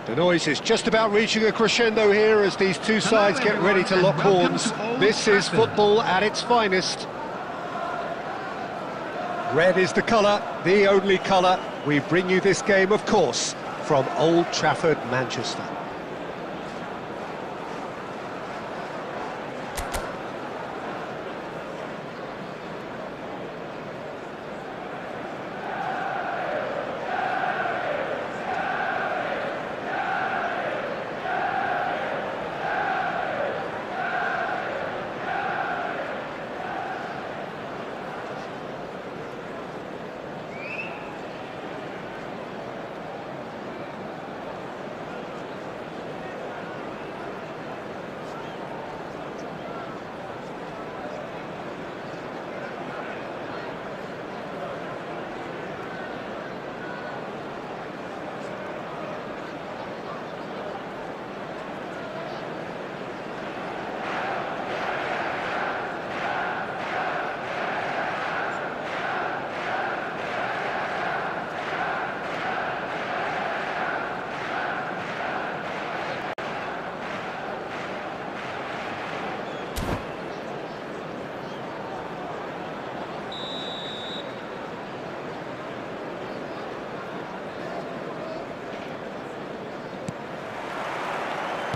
The noise is just about reaching a crescendo here as these two sides get ready to lock horns. This is football at its finest. Red is the colour, the only colour. We bring you this game, of course, from Old Trafford, Manchester.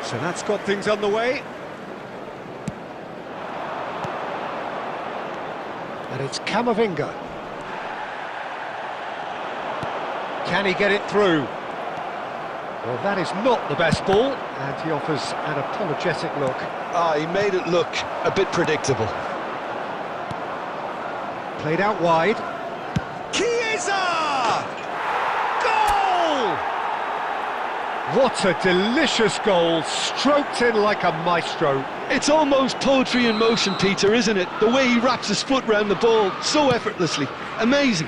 So that's got things underway. And it's Camavinga. Can he get it through? Well, that is not the best ball, and he offers an apologetic look. He made it look a bit predictable. Played out wide. What a delicious goal, stroked in like a maestro. It's almost poetry in motion, Peter, isn't it? The way he wraps his foot round the ball so effortlessly. Amazing.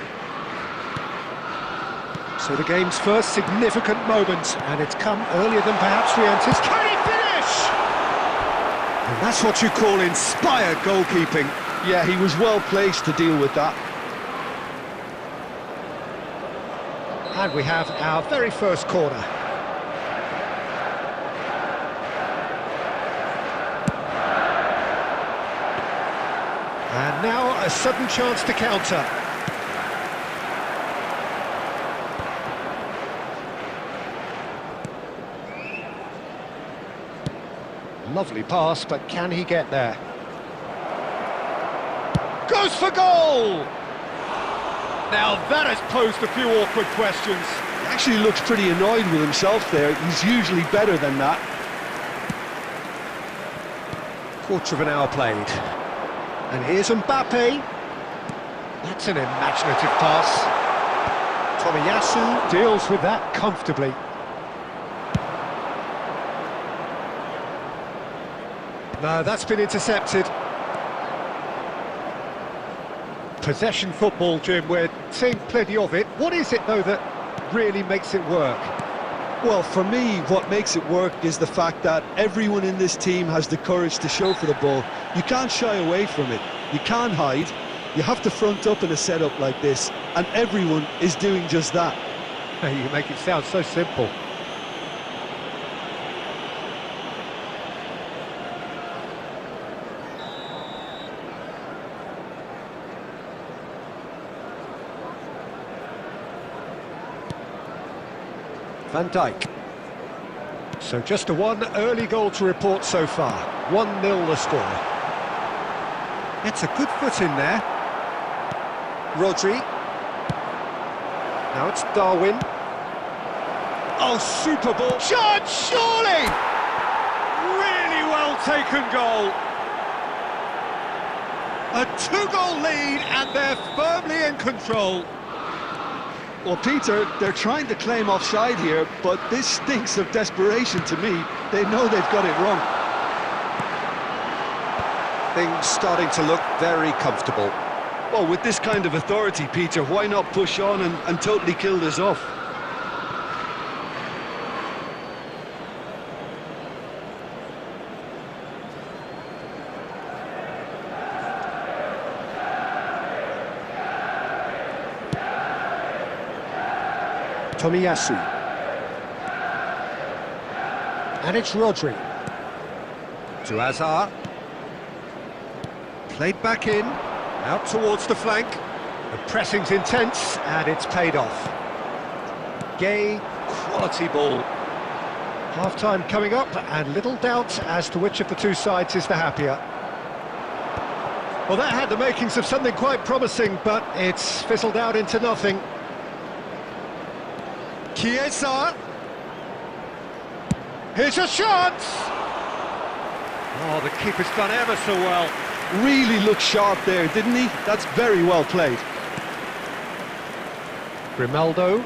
So the game's first significant moment, and it's come earlier than perhaps we anticipated. Can he finish? And that's what you call inspired goalkeeping. Yeah, he was well placed to deal with that. And we have our very first corner. And now a sudden chance to counter. Lovely pass, but can he get there? Goes for goal! Now that has posed a few awkward questions. He actually looks pretty annoyed with himself there. He's usually better than that. Quarter of an hour played. And here's Mbappe. That's an imaginative pass. Tomiyasu deals with that comfortably. No, that's been intercepted. Possession football, Jim, we're seeing plenty of it. What is it, though, that really makes it work? Well, for me, what makes it work is the fact that everyone in this team has the courage to show for the ball. You can't shy away from it. You can't hide. You have to front up in a setup like this, and everyone is doing just that. You make it sound so simple. Van Dijk. So just a one early goal to report so far. 1-0 the score. It's a good foot in there. Rodri. Now it's Darwin. Oh, super ball. Shot, surely! Really well taken goal. A 2-goal lead and they're firmly in control. Well, Peter, they're trying to claim offside here, but this stinks of desperation to me. They know they've got it wrong. Things starting to look very comfortable. Well, with this kind of authority, Peter, why not push on and totally kill this off? Tomiyasu. And it's Rodri. To Hazard. Played back in, out towards the flank. The pressing's intense, and it's paid off. Gay, quality ball. Half-time coming up, and little doubt as to which of the two sides is the happier. Well, that had the makings of something quite promising, but it's fizzled out into nothing. Chiesa. Here's a shot! Oh, the keeper's done ever so well. Really looked sharp there, didn't he? That's very well played. Grimaldo.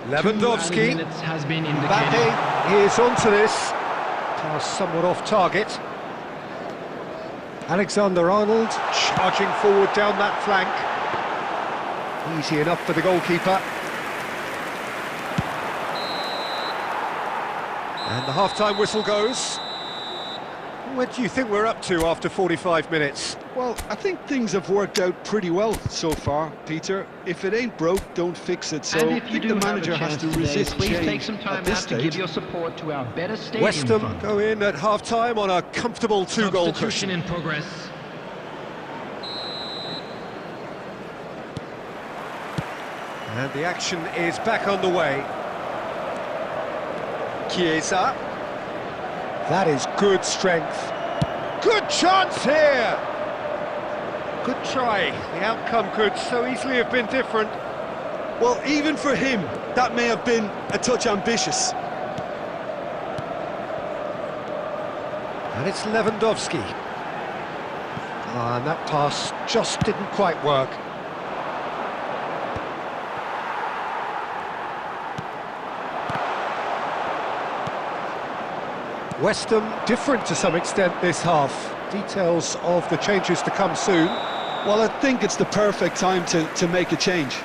Lewandowski. Has been indicated. Mbappe is onto this. Pass somewhat off target. Alexander-Arnold charging forward down that flank. Easy enough for the goalkeeper. And the half-time whistle goes. What do you think we're up to after 45 minutes? Well, I think things have worked out pretty well so far, Peter. If it ain't broke, don't fix it. So And I if you think do the have a manager has chance to today, resist please change take some time at this out to give stage. your support to our better stadium West Ham fund. go in at half-time on a comfortable two-goal Substitution cushion. in progress. And the action is back on the way. Chiesa. That is good strength. Good chance here! Good try. The outcome could so easily have been different. Well, even for him, that may have been a touch ambitious. And it's Lewandowski. And that pass just didn't quite work. West Ham different to some extent this half. Details of the changes to come soon. Well, I think it's the perfect time to make a change.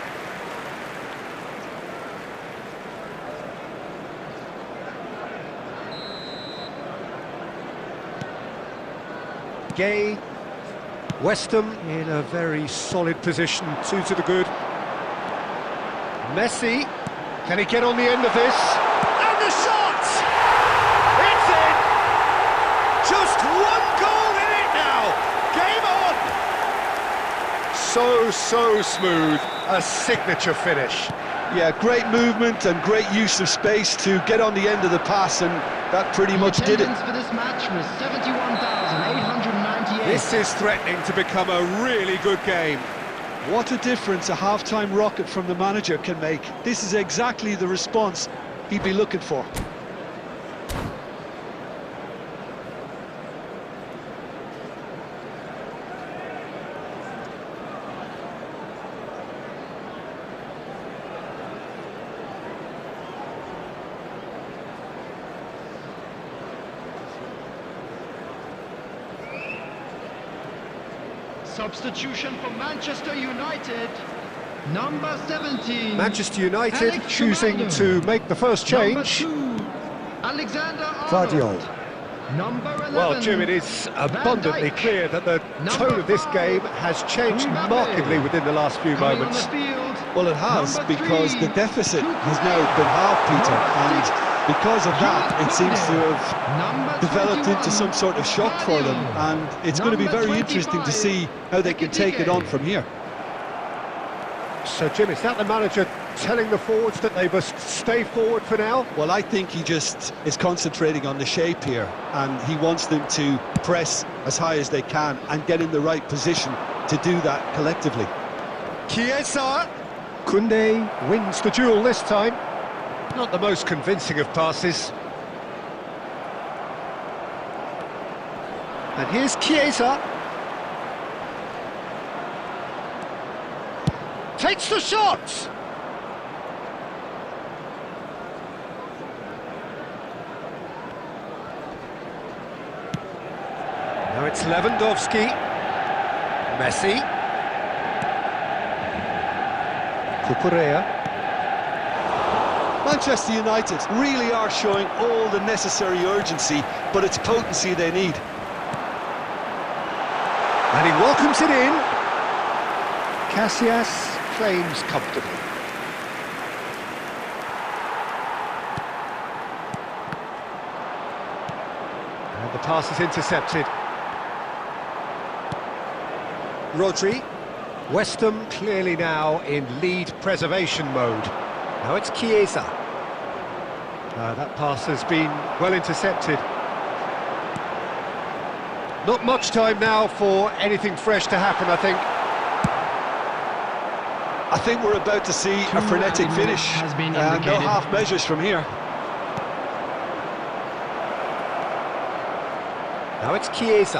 Gay. West Ham in a very solid position, 2 to the good. Messi, can he get on the end of this? And the shot! It's in! Just one goal in it now! Game on! So smooth, a signature finish. Yeah, great movement and great use of space to get on the end of the pass, and that pretty much did it. Attendance for this match was 71,898. This is threatening to become a really good game. What a difference a half-time rocket from the manager can make. This is exactly the response he'd be looking for. Substitution for Manchester United. Number 17. Manchester United Alex choosing Grimaldo. to make the first change. Number 2. Alexander Vardiol. Arnold. Number 11. Well, Jim, it is abundantly clear that the tone of this game has changed Mbappe. markedly within the last few Coming moments. on the field. Well, it has, Number because 3. the deficit has now been halved, Peter, and because of that, it seems to have Number developed 21. into some sort of shock for them, and it's going to be Number very interesting to 25. see how they can take it on from here. So, Jim, is that the manager telling the forwards that they must stay forward for now? Well, I think he just is concentrating on the shape here, and he wants them to press as high as they can and get in the right position to do that collectively. Chiesa. Koundé wins the duel this time. Not the most convincing of passes. And here's Chiesa. Takes the shot! Now it's Lewandowski. Messi. Cucurella. Manchester United really are showing all the necessary urgency, but it's potency they need. And he welcomes it in. Casillas claims comfortably. The pass is intercepted. Rodri. West Ham clearly now in lead preservation mode. Now it's Chiesa. That pass has been well intercepted. Not much time now for anything fresh to happen, I think. I think we're about to see a frenetic finish. Has been No indicated. half measures from here. Now it's Chiesa.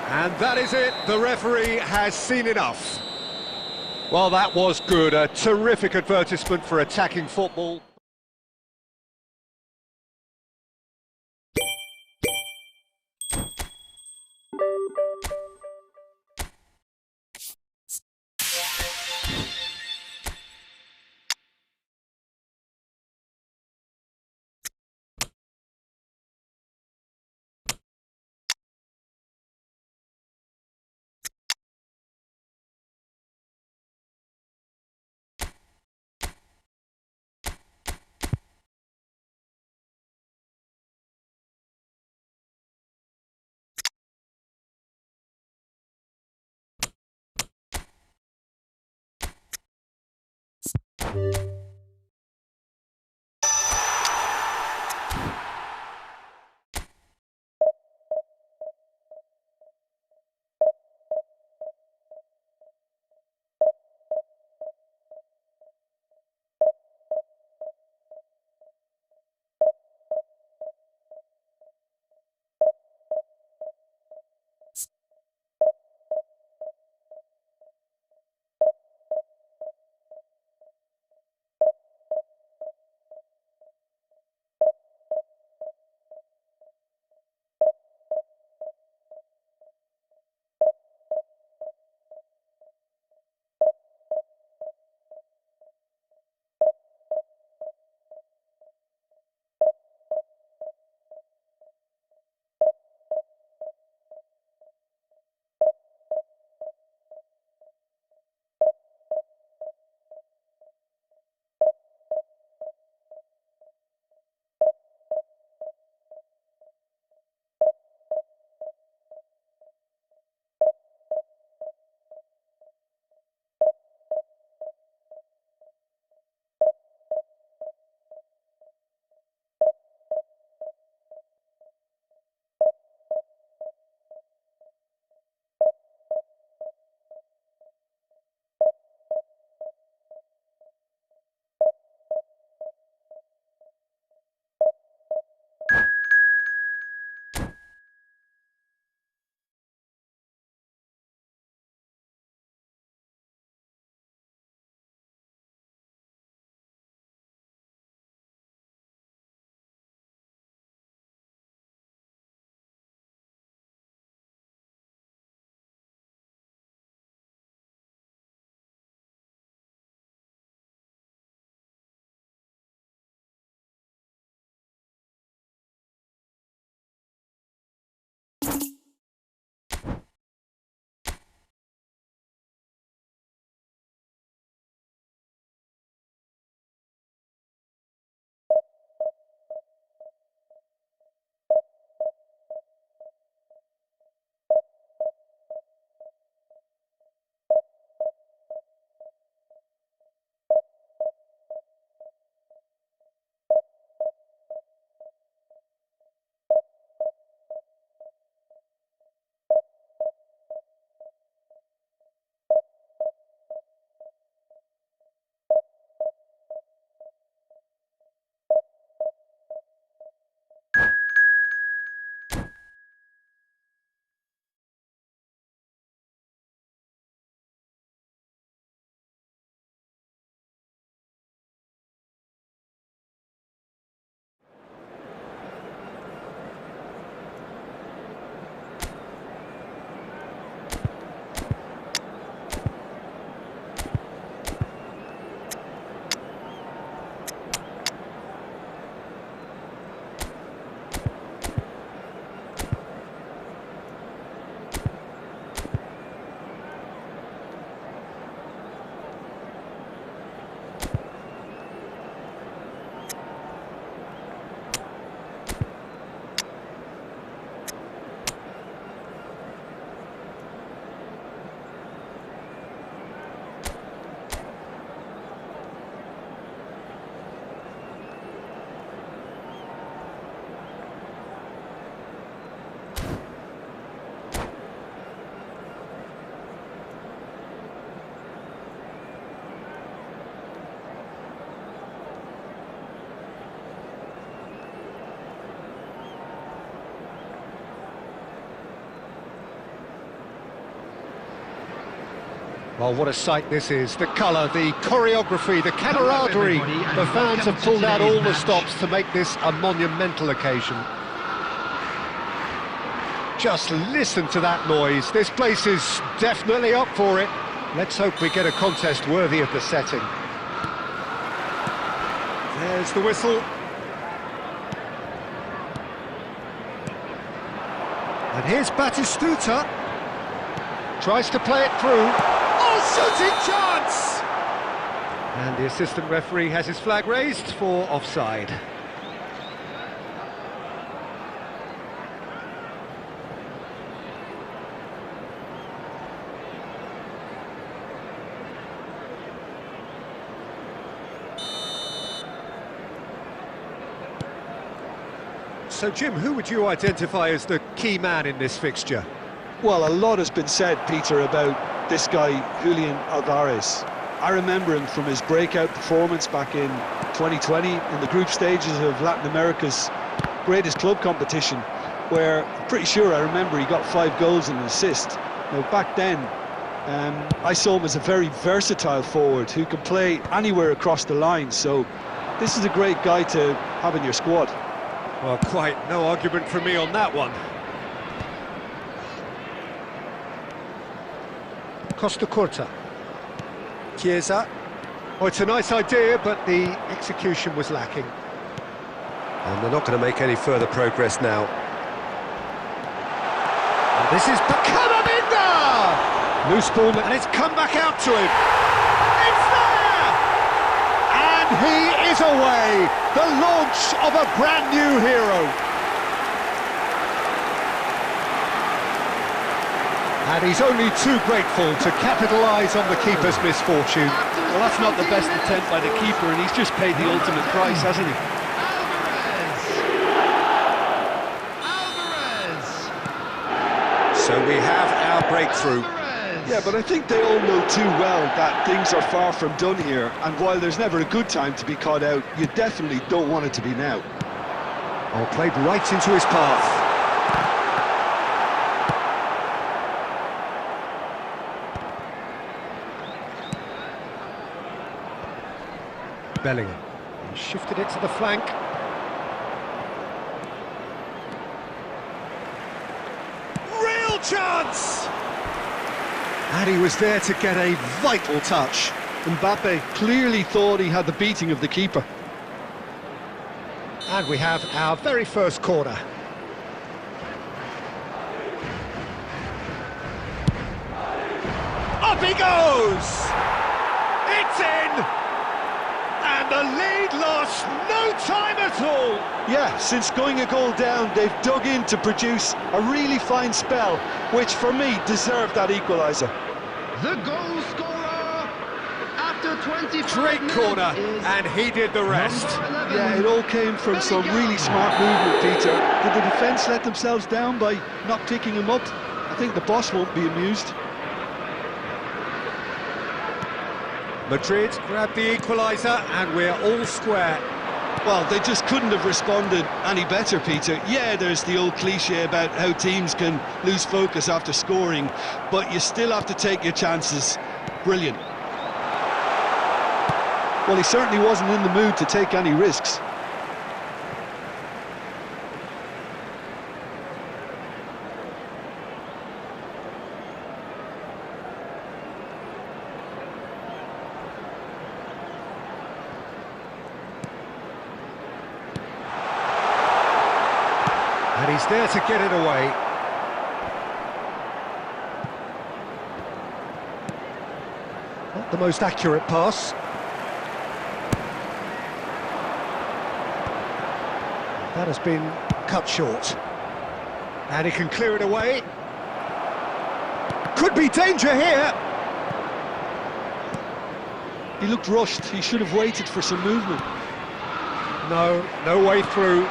And that is it. The referee has seen enough. Well, that was good. A terrific advertisement for attacking football. Well, what a sight this is. The colour, the choreography, the camaraderie. everybody, and The fans welcome have to pulled out all today's the match. stops to make this a monumental occasion. Just listen to that noise. This place is definitely up for it. Let's hope we get a contest worthy of the setting. There's the whistle. And here's Batistuta. Tries to play it through. Oh, shooting chance! And the assistant referee has his flag raised for offside. So, Jim, who would you identify as the key man in this fixture? Well, a lot has been said, Peter, about this guy, Julian Alvarez. I remember him from his breakout performance back in 2020 in the group stages of Latin America's greatest club competition, where I'm pretty sure I remember he got 5 goals and an assist. Now, back then, I saw him as a very versatile forward who could play anywhere across the line, so this is a great guy to have in your squad. Well, quite no argument from me on that one. Costa Curta. Chiesa. Oh, it's a nice idea, but the execution was lacking. And they're not going to make any further progress now. And this is Camavinga! Loose ball, and it's come back out to him. It's there! And he is away! The launch of a brand new hero. And he's only too grateful to capitalise on the keeper's misfortune. Well, that's not the best attempt by the keeper, and he's just paid the ultimate price, hasn't he? Alvarez! So we have our breakthrough. Alvarez! Yeah, but I think they all know too well that things are far from done here, and while there's never a good time to be caught out, you definitely don't want it to be now. Oh, played right into his path. Bellingham. He shifted it to the flank. Real chance! And he was there to get a vital touch. Mbappe clearly thought he had the beating of the keeper. And we have our very first corner. Up he goes! It's in! And the lead lost no time at all! Yeah, since going a goal down, they've dug in to produce a really fine spell, which for me deserved that equaliser. The goal scorer after 25 Great minutes corner, is and he did the rest. number 11. Yeah, it all came from some really smart movement, Peter. Did the defence let themselves down by not picking him up? I think the boss won't be amused. Madrid grabbed the equaliser, and we're all square. Well, they just couldn't have responded any better, Peter. Yeah, there's the old cliche about how teams can lose focus after scoring, but you still have to take your chances. Brilliant. Well, he certainly wasn't in the mood to take any risks. And he's there to get it away. Not the most accurate pass. That has been cut short. And he can clear it away. Could be danger here. He looked rushed. He should have waited for some movement. No way through.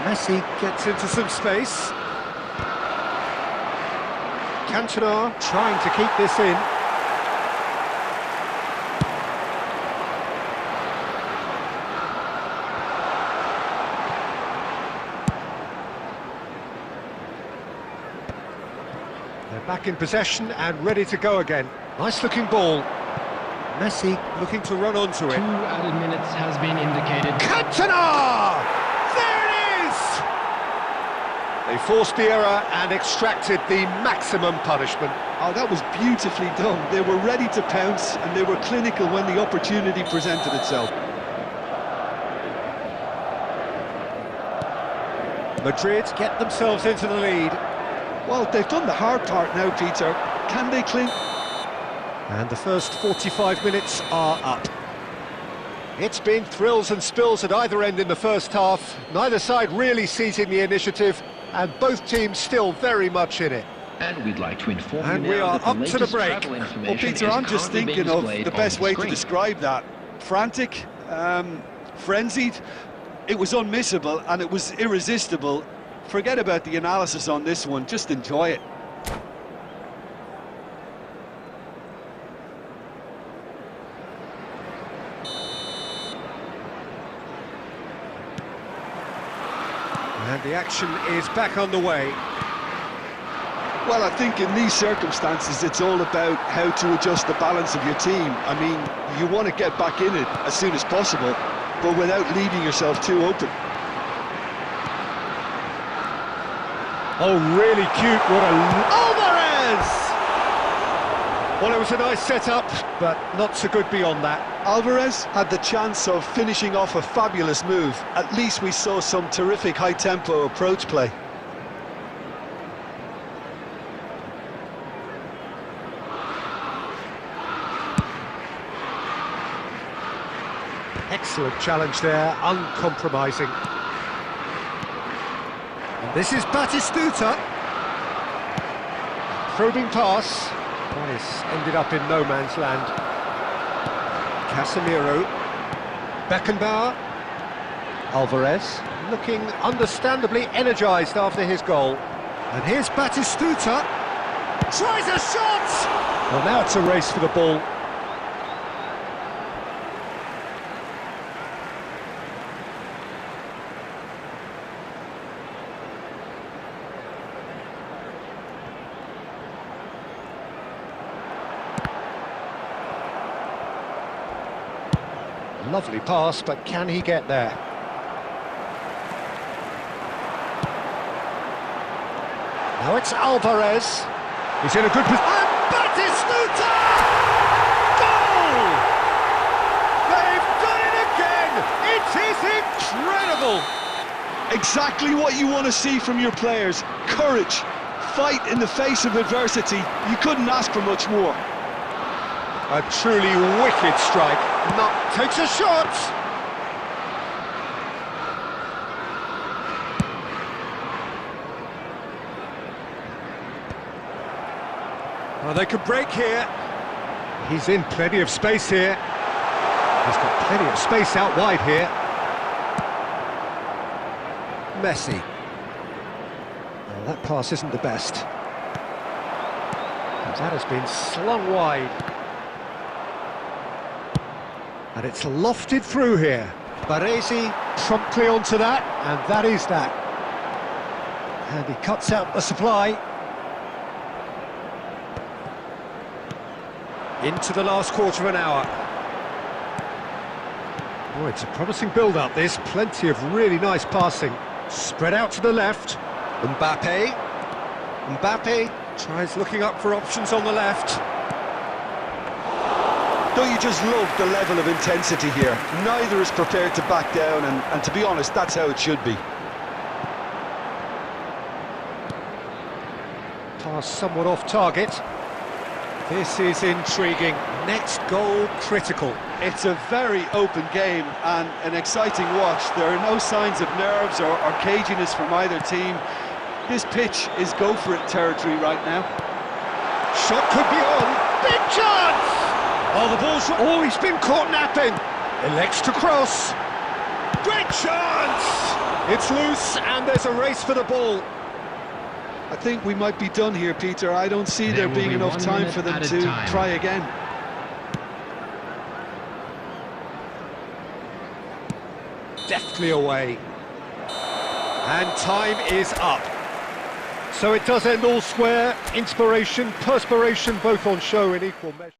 Messi gets into some space. Cantona trying to keep this in. They're back in possession and ready to go again. Nice looking ball. Messi looking to run onto it. 2 added minutes has been indicated. Cantona! There it is! They forced the error and extracted the maximum punishment. Oh, that was beautifully done. They were ready to pounce and they were clinical when the opportunity presented itself. Madrid get themselves into the lead. Well, they've done the hard part now, Peter. Can they cling? And the first 45 minutes are up. It's been thrills and spills at either end in the first half. Neither side really seizing the initiative, and both teams still very much in it. And we'd like to inform And you we now are that the up to the latest break. travel Well, information Peter, is I'm just currently thinking being of displayed the on best the way to screen. describe that. Frantic, frenzied. It was unmissable and it was irresistible. Forget about the analysis on this one, just enjoy it. And the action is back underway. Well, I think in these circumstances, it's all about how to adjust the balance of your team. I mean, you want to get back in it as soon as possible, but without leaving yourself too open. Oh, really cute. What a... Alvarez! Well, it was a nice setup, but not so good beyond that. Alvarez had the chance of finishing off a fabulous move. At least we saw some terrific high-tempo approach play. Excellent challenge there, uncompromising. And this is Batistuta. Probing pass. Nice, ended up in no man's land. Casemiro. Beckenbauer. Alvarez, looking understandably energised after his goal. And here's Batistuta. Tries a shot! Well, now it's a race for the ball. Lovely pass, but can he get there? Now it's Alvarez. He's in a good position. And Batistuta! Goal! They've done it again! It is incredible! Exactly what you want to see from your players. Courage, fight in the face of adversity. You couldn't ask for much more. A truly wicked strike. Not takes a shot. Oh, they could break here. He's in plenty of space here. He's got plenty of space out wide here. Messi. Well, that pass isn't the best. That has been slung wide. And it's lofted through here. Baresi promptly onto that, and that is that. And he cuts out the supply. Into the last quarter of an hour. Oh, it's a promising build-up, this. Plenty of really nice passing. Spread out to the left. Mbappe. Mbappe tries looking up for options on the left. Don't you just love the level of intensity here? Neither is prepared to back down, and to be honest, that's how it should be. Pass somewhat off target. This is intriguing. Next goal critical. It's a very open game and an exciting watch. There are no signs of nerves or caginess from either team. This pitch is go-for-it territory right now. Shot could be on. Big chance! Oh, the ball's... Oh, he's been caught napping. Elects to cross. Great chance! It's loose, and there's a race for the ball. I think we might be done here, Peter. I don't see there being enough time for them to try again. Deftly away. And time is up. So it does end all square. Inspiration, perspiration, both on show in equal measure.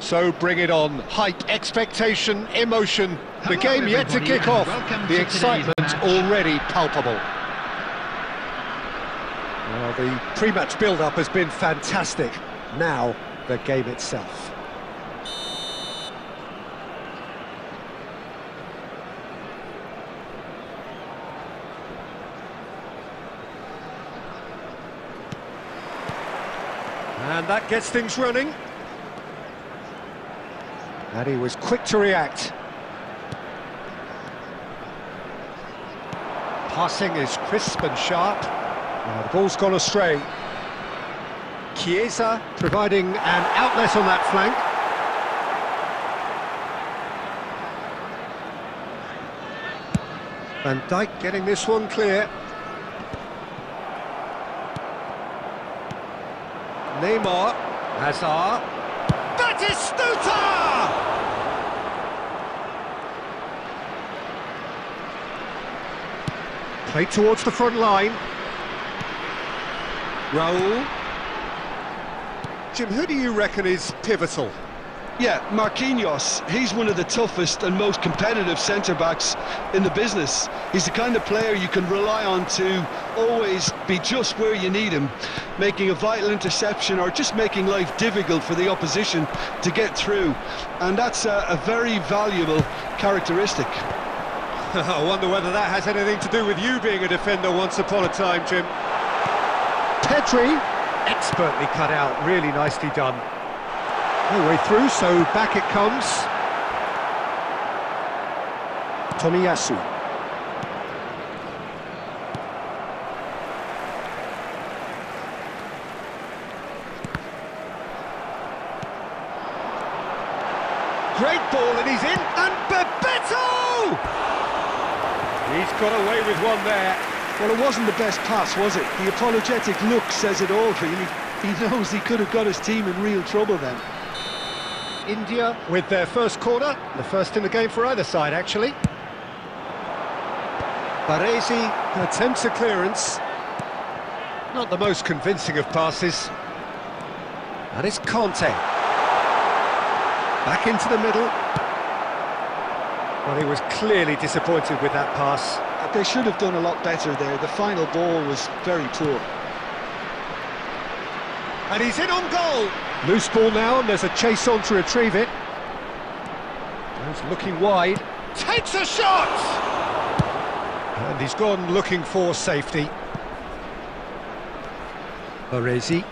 So bring it on. Hype, expectation, emotion. The game yet to kick off. The excitement already palpable. Well, the pre-match build-up has been fantastic. Now, the game itself. And that gets things running. And he was quick to react. Passing is crisp and sharp. The ball's gone astray. Chiesa providing an outlet on that flank. Van Dijk getting this one clear. Neymar, Hazard, Batistuta! Played towards the front line. Raul. Jim, who do you reckon is pivotal? Yeah, Marquinhos. He's one of the toughest and most competitive centre-backs in the business. He's the kind of player you can rely on to always be just where you need him, making a vital interception or just making life difficult for the opposition to get through. And that's a very valuable characteristic. I wonder whether that has anything to do with you being a defender once upon a time, Jim. Pedri, expertly cut out, really nicely done. No way through, so back it comes. Tomiyasu. Great ball, and he's in, and Bebeto! He's got away with one there. Well, it wasn't the best pass, was it? The apologetic look says it all, really. He knows he could have got his team in real trouble then. India with their first corner, the first in the game for either side, actually. Baresi attempts a clearance. Not the most convincing of passes. And it's Conte. Back into the middle. Well, he was clearly disappointed with that pass. They should have done a lot better there. The final ball was very poor. And he's in on goal. Loose ball now, and there's a chase on to retrieve it. He's looking wide. Takes a shot! And he's gone looking for safety. Baresi.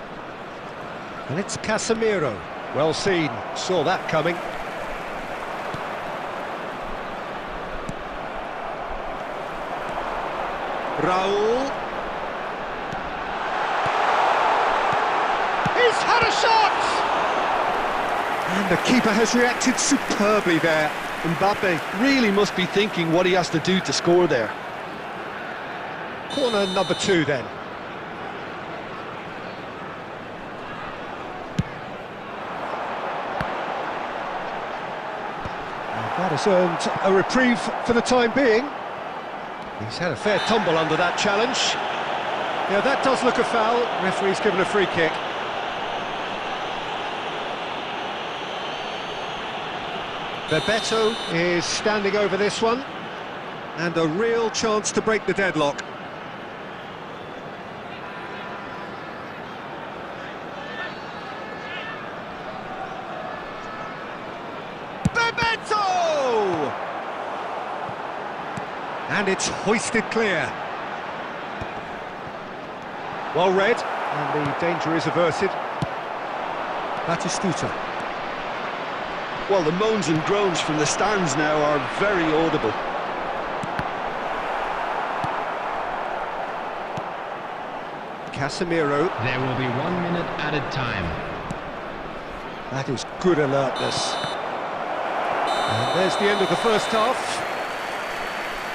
And it's Casemiro. Well seen. Saw that coming. Raul. He's had a shot! And the keeper has reacted superbly there. Mbappe really must be thinking what he has to do to score there. Corner number 2 then. That has earned a reprieve for the time being. He's had a fair tumble under that challenge. Yeah, that does look a foul. Referee's given a free kick. Bebeto is standing over this one. And a real chance to break the deadlock. Bebeto! And it's hoisted clear. Well read, and the danger is averted. Batistuta. Well, the moans and groans from the stands now are very audible. Casemiro. There will be 1 minute added time. That is good alertness. And there's the end of the first half.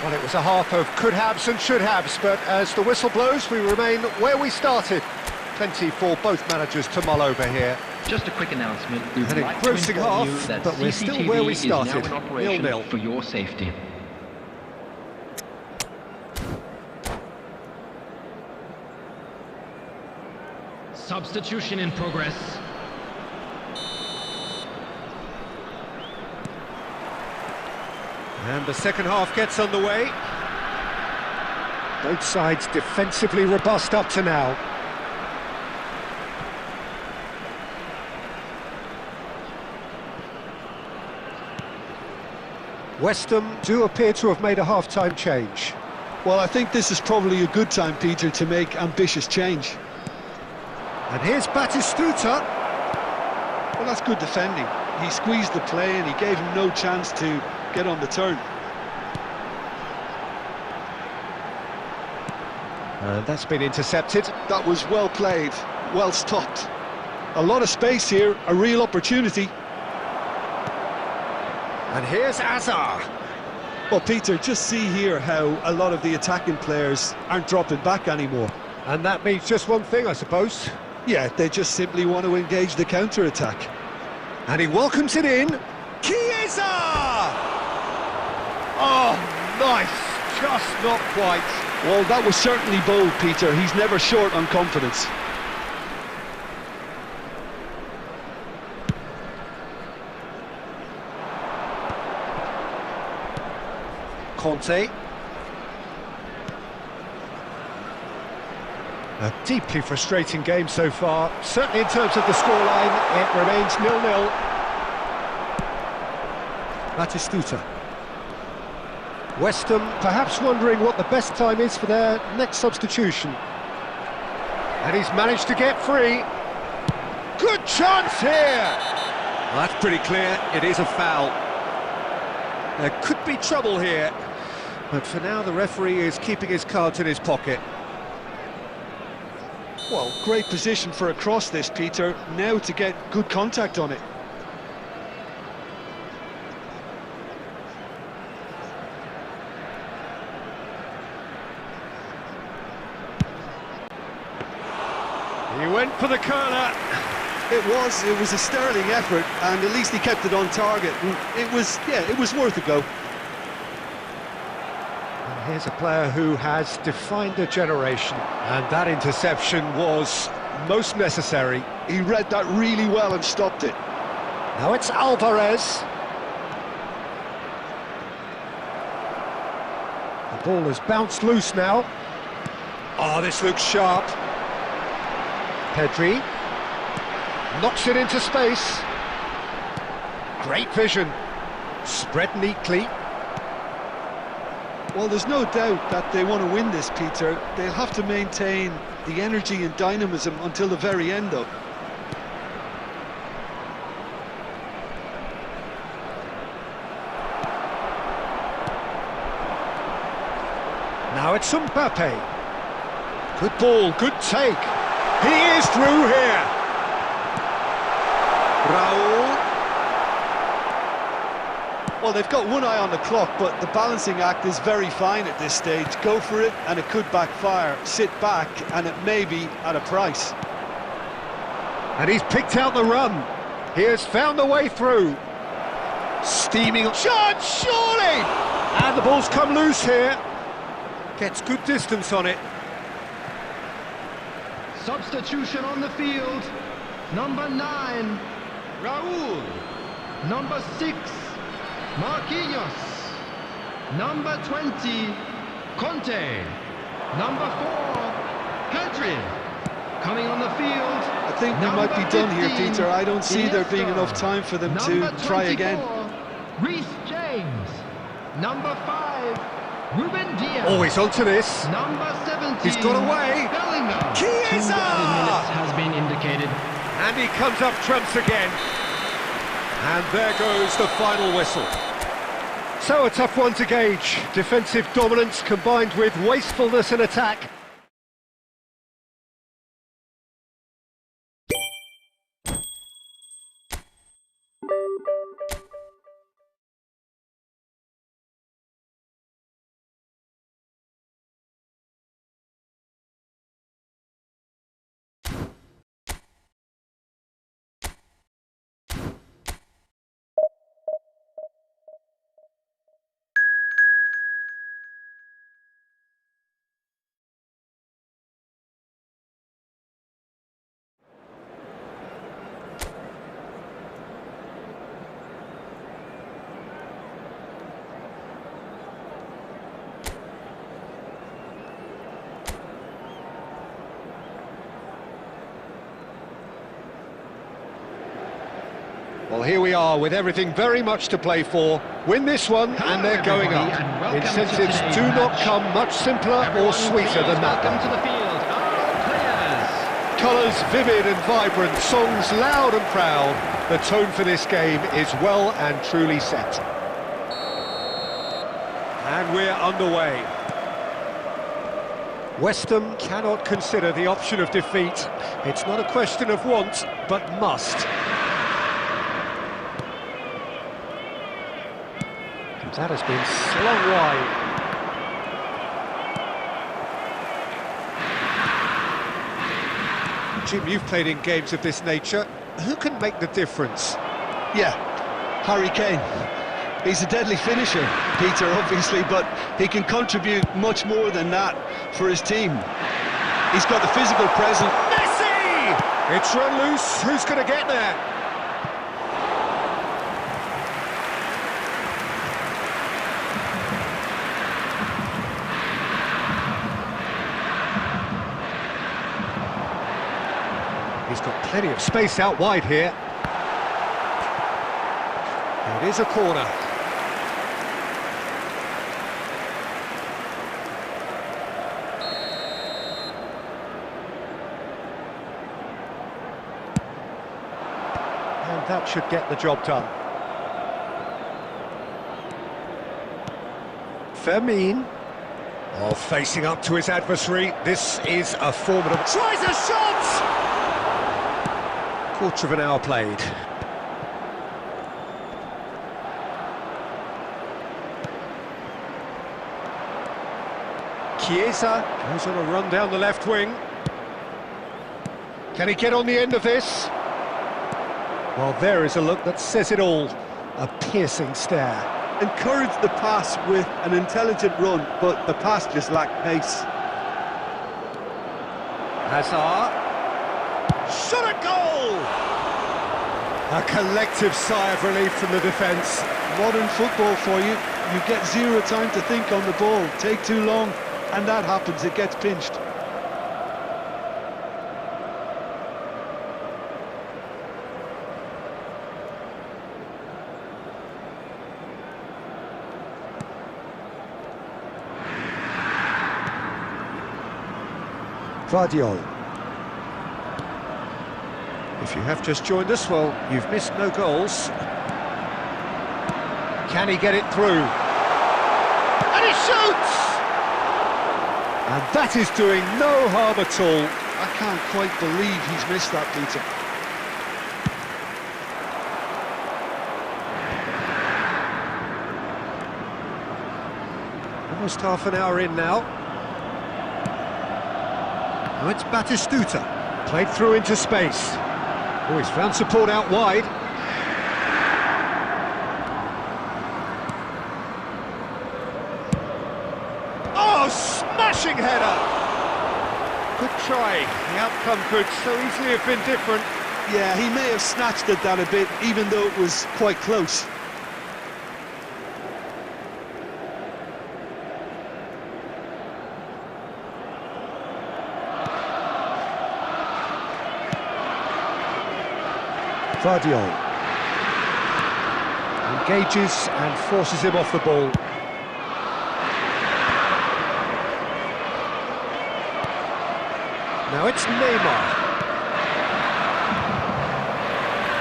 Well, it was a half of could-haves and should-haves, but as the whistle blows, we remain where we started. Plenty for both managers to mull over here. Just a quick announcement. We would An like to engrossing inform you half, that but we're CCTV still where we is now started. in operation 0-0. for your safety. Substitution in progress. And the second half gets underway. Both sides defensively robust up to now. West Ham do appear to have made a half-time change. Well, I think this is probably a good time, Peter, to make ambitious change. And here's Batistuta. Well, that's good defending. He squeezed the play and he gave him no chance to get on the turn. And that's been intercepted. That was well played, well stopped. A lot of space here, a real opportunity. And here's Azar. Well, Peter, just see here how a lot of the attacking players aren't dropping back anymore. And that means just one thing, I suppose. Yeah, they just simply want to engage the counter-attack. And he welcomes it in. Chiesa! Oh, nice. Just not quite. Well, that was certainly bold, Peter. He's never short on confidence. Conte. A deeply frustrating game so far. Certainly in terms of the scoreline, it remains 0-0. Batistuta. West Ham perhaps wondering what the best time is for their next substitution. And he's managed to get free. Good chance here! Well, that's pretty clear, it is a foul. There could be trouble here, but for now the referee is keeping his cards in his pocket. Well, great position for a cross this, Peter. Now to get good contact on it. He went for the curler. It was a sterling effort, and at least he kept it on target. And it was worth a go. And here's a player who has defined a generation, and that interception was most necessary. He read that really well and stopped it. Now it's Alvarez. The ball has bounced loose now. Oh, this looks sharp. Pedri knocks it into space. Great vision. Spread neatly. Well, there's no doubt that they want to win this, Peter. They'll have to maintain the energy and dynamism until the very end, though. Now it's Mbappe. Good ball, good take. He is through here. Raul. Well, they've got one eye on the clock, but the balancing act is very fine at this stage. Go for it, and it could backfire. Sit back, and it may be at a price. And he's picked out the run. He has found the way through. Steaming shot, surely! And the ball's come loose here. Gets good distance on it. Substitution on the field. Number 9, Raul. Number 6, Marquinhos. Number 20, Conte. Number 4, Pedri. Coming on the field. I think they might be done here, Peter. I don't see there being enough time for them to try again. Reece James. Number 5, Ruben Diaz. Oh, he's onto this. Number 17. He's got away. Bellingham. 2 added minutes Chiesa! has been indicated. And he comes up trumps again. And there goes the final whistle. So a tough one to gauge. Defensive dominance combined with wastefulness in attack. Well, here we are with everything very much to play for. Win this one and they're going up. Incentives do not come much simpler or sweeter than that. Welcome to the field, our players. Colours vivid and vibrant, songs loud and proud. The tone for this game is well and truly set. And we're underway. West Ham cannot consider the option of defeat. It's not a question of want, but must. That has been slung wide. Jim, you've played in games of this nature. Who can make the difference? Yeah, Harry Kane. He's a deadly finisher, Peter, obviously, but he can contribute much more than that for his team. He's got the physical presence. Messi! It's run loose. Who's going to get there? He's got plenty of space out wide here. It is a corner. And that should get the job done. Firmine. Oh, facing up to his adversary. This is a formidable... Tries a shot! Quarter of an hour played. Chiesa goes on a run down the left wing. Can he get on the end of this? Well, there is a look that says it all. A piercing stare. Encouraged the pass with an intelligent run, but the pass just lacked pace. Hazard. Shot a goal! A collective sigh of relief from the defence. Modern football for you. You get zero time to think on the ball. Take too long, and that happens. It gets pinched. Vardiol. If you have just joined us, well, you've missed no goals. Can he get it through? And he shoots! And that is doing no harm at all. I can't quite believe he's missed that, Peter. Almost half an hour in now. Now it's Batistuta. Played through into space. Oh, he's found support out wide. Oh, smashing header! Good try. The outcome could so easily have been different. Yeah, he may have snatched at that a bit, even though it was quite close. Vardiol engages and forces him off the ball. Now it's Neymar.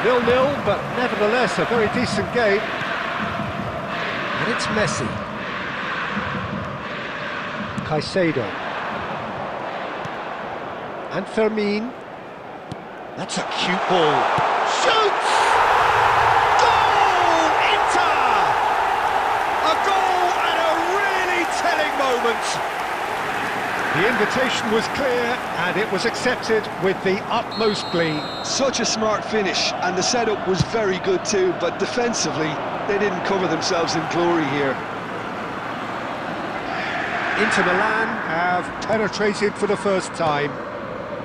0-0, but nevertheless a very decent game. And it's Messi. Caicedo. And Fermin. That's a cute ball. Shoots! Goal! Inter! A goal at a really telling moment. The invitation was clear and it was accepted with the utmost glee. Such a smart finish, and the setup was very good too, but defensively they didn't cover themselves in glory here. Inter Milan have penetrated for the first time.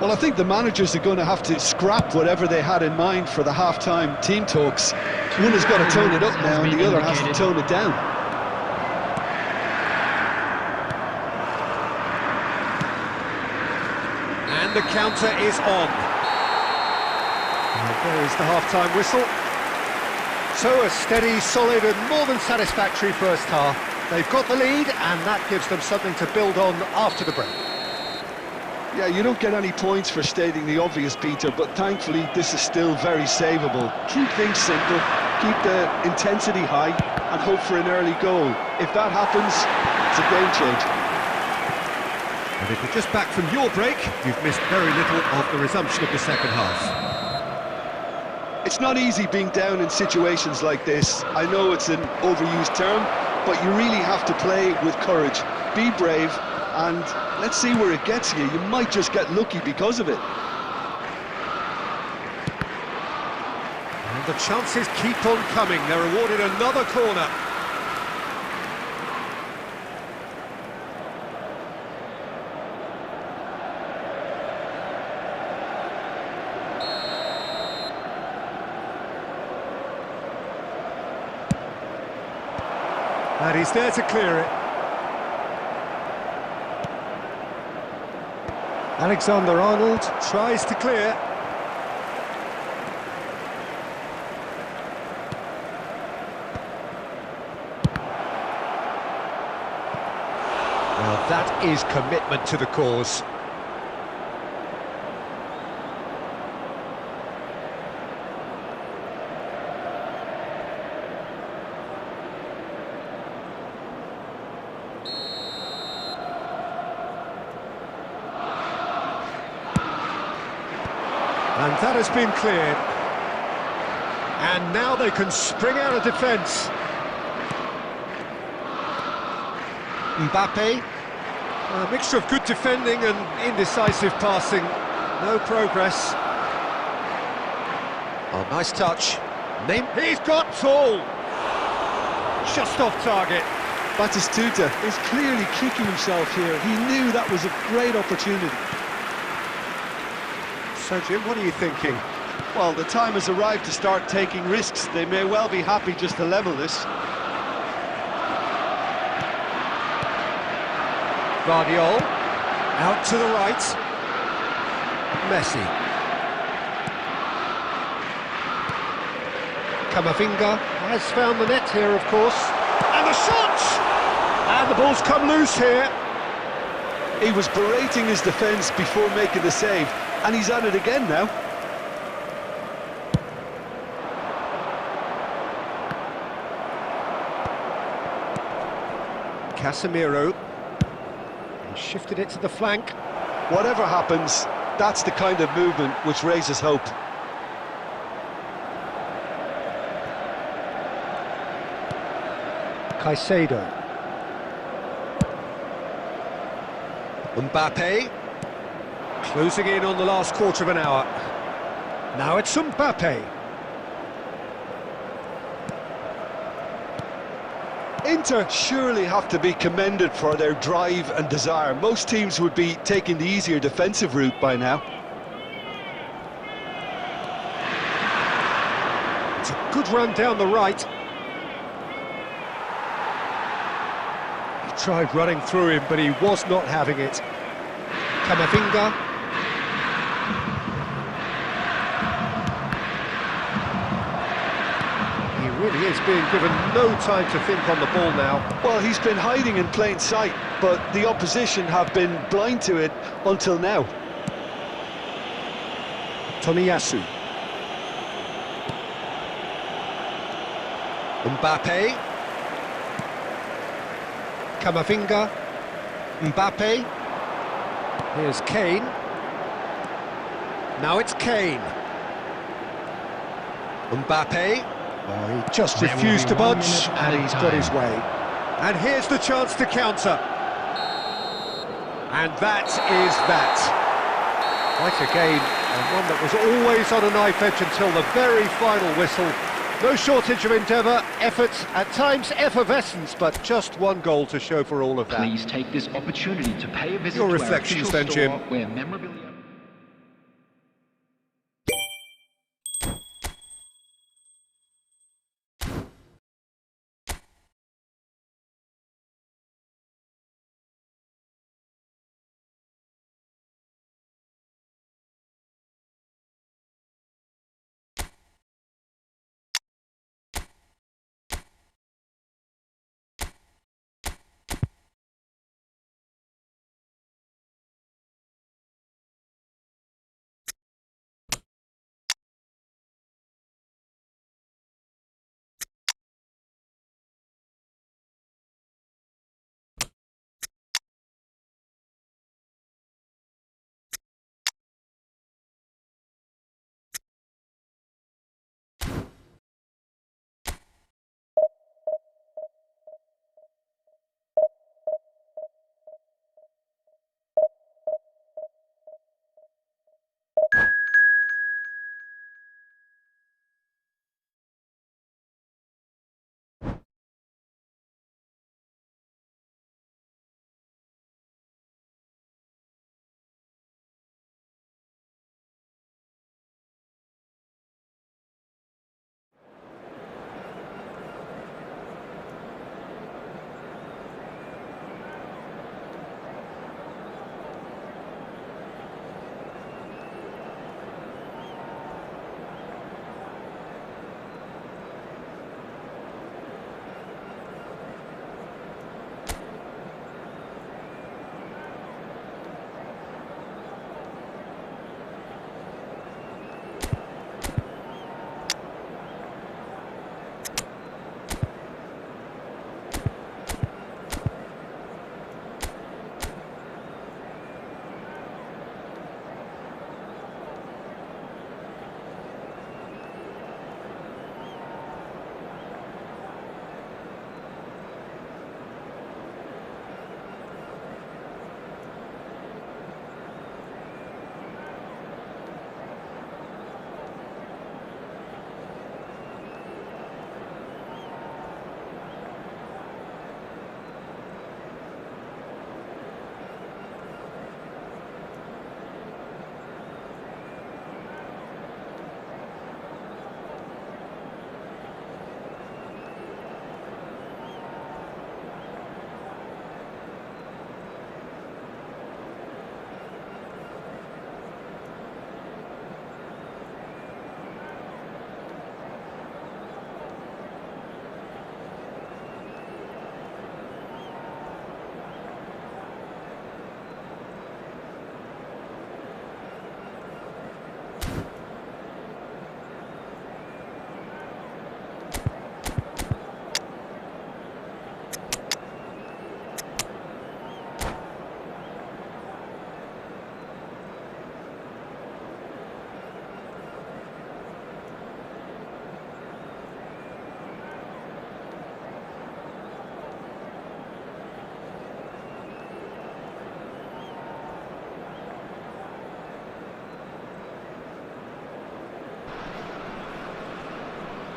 Well, I think the managers are going to have to scrap whatever they had in mind for the half-time team talks. One has got to tone it up now and the other has to tone it down. And the counter is on. And there is the half-time whistle. So a steady, solid and more than satisfactory first half. They've got the lead and that gives them something to build on after the break. Yeah, you don't get any points for stating the obvious, Peter, but thankfully this is still very savable. Keep things simple, keep the intensity high and hope for an early goal. If that happens, it's a game changer. And if you're just back from your break, you've missed very little of the resumption of the second half. It's not easy being down in situations like this. I know it's an overused term, but you really have to play with courage. Be brave, and let's see where it gets you. You might just get lucky because of it. And the chances keep on coming. They're awarded another corner. And he's there to clear it. Alexander-Arnold tries to clear. Well, that is commitment to the cause. And that has been cleared. And now they can spring out of defence. Mbappe. A mixture of good defending and indecisive passing. No progress. Oh, nice touch. He's got tall. Just off target. Batistuta is clearly kicking himself here. He knew that was a great opportunity. So, Jim, what are you thinking? Well, the time has arrived to start taking risks. They may well be happy just to level this. Vardiol, out to the right. Messi. Camavinga has found the net here, of course. And the shot! And the ball's come loose here. He was berating his defence before making the save, and he's at it again now. Casemiro. He shifted it to the flank. Whatever happens, that's the kind of movement which raises hope. Caicedo. Mbappe. Closing in on the last quarter of an hour. Now it's Mbappe. Inter surely have to be commended for their drive and desire. Most teams would be taking the easier defensive route by now. It's a good run down the right. He tried running through him, but he was not having it. Camavinga. He really is being given no time to think on the ball now. Well, he's been hiding in plain sight, but the opposition have been blind to it until now. Tomiyasu. Mbappe. Camavinga. Mbappe. Here's Kane. Now it's Kane. Mbappe. Oh, he just There will refused be to 1 budge, minute and added he's got time. his way. And here's the chance to counter. And that is that. Quite a game, and one that was always on a knife edge until the very final whistle. No shortage of endeavour, effort, at times effervescence, but just one goal to show for all of that. Please take this opportunity to pay a visit Your to our reflections official then, store Jim. where memorabilia...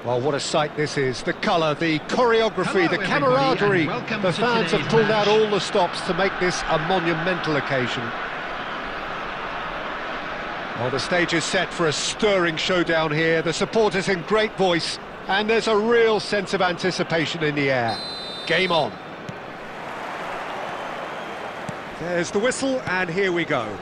Well, what a sight this is. The colour, the choreography, Hello, the everybody, camaraderie. and welcome The to fans have today's pulled out match. all the stops to make this a monumental occasion. Well, the stage is set for a stirring showdown here. The supporters in great voice, and there's a real sense of anticipation in the air. Game on. There's the whistle, and here we go.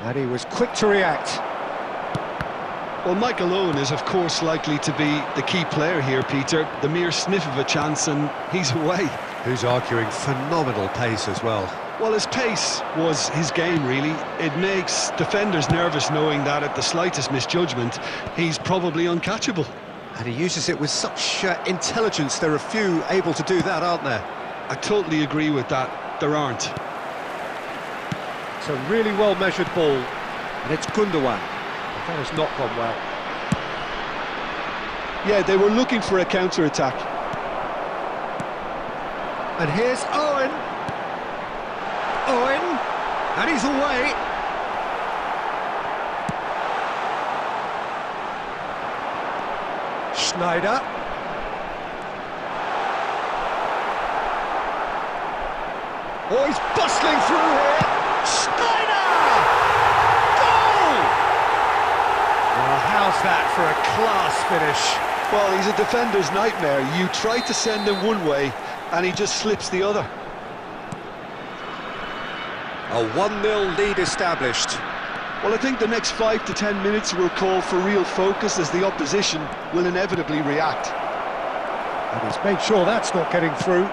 And he was quick to react. Well, Michael Owen is, of course, likely to be the key player here, Peter. The mere sniff of a chance and he's away. Who's arguing phenomenal pace as well. Well, his pace was his game, really. It makes defenders nervous knowing that at the slightest misjudgment, he's probably uncatchable. And he uses it with such intelligence. There are few able to do that, aren't there? I totally agree with that. There aren't. It's a really well-measured ball, and it's Gundogan. That has not gone well. Yeah, they were looking for a counter-attack. And here's Owen. Owen, and he's away. Schneider. Oh, he's bustling through here. Schneider! Goal! Well, how's that for a class finish? Well, he's a defender's nightmare. You try to send him one way, and he just slips the other. A 1-0 lead established. Well, I think the next 5 to 10 minutes will call for real focus as the opposition will inevitably react. And he's made sure that's not getting through.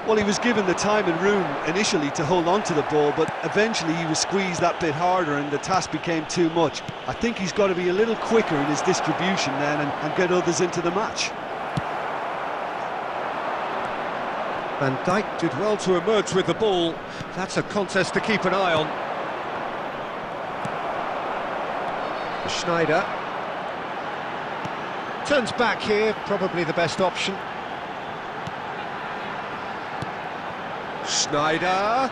Well, he was given the time and room initially to hold on to the ball, but eventually he was squeezed that bit harder and the task became too much. I think he's got to be a little quicker in his distribution then and get others into the match. Van Dijk did well to emerge with the ball. That's a contest to keep an eye on. Schneider turns back here, probably the best option. Schneider.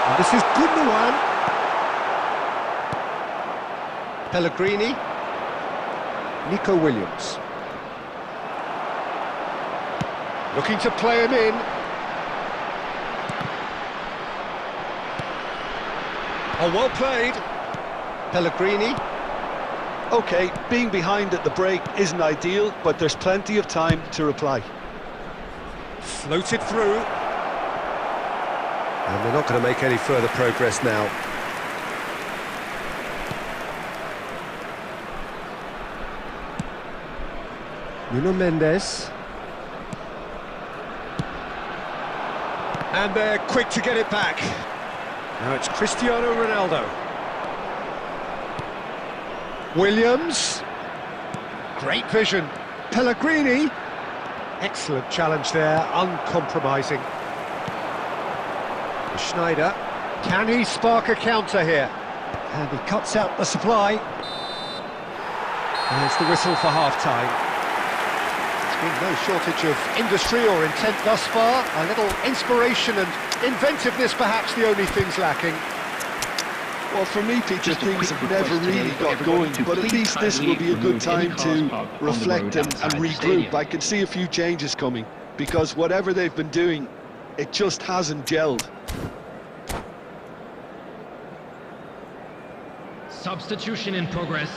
And this is Gundogan. Pellegrini. Nico Williams. Looking to play him in. Oh, well played. Pellegrini. OK, being behind at the break isn't ideal, but there's plenty of time to reply. Floated through. And they're not going to make any further progress now. Nuno Mendes. And they're quick to get it back. Now it's Cristiano Ronaldo. Williams. Great vision. Pellegrini. Excellent challenge there, uncompromising. Schneider. Can he spark a counter here? And he cuts out the supply. There's the whistle for half-time. There's been no shortage of industry or intent thus far. A little inspiration and inventiveness, perhaps the only things lacking. Well, for me, Peter, Just a things quick have never request really today for got everybody going, to but at please least this will be a kindly good time remove any to cars parked on the reflect road and outside the regroup. stadium. I can see a few changes coming, because whatever they've been doing, it just hasn't gelled. Substitution in progress.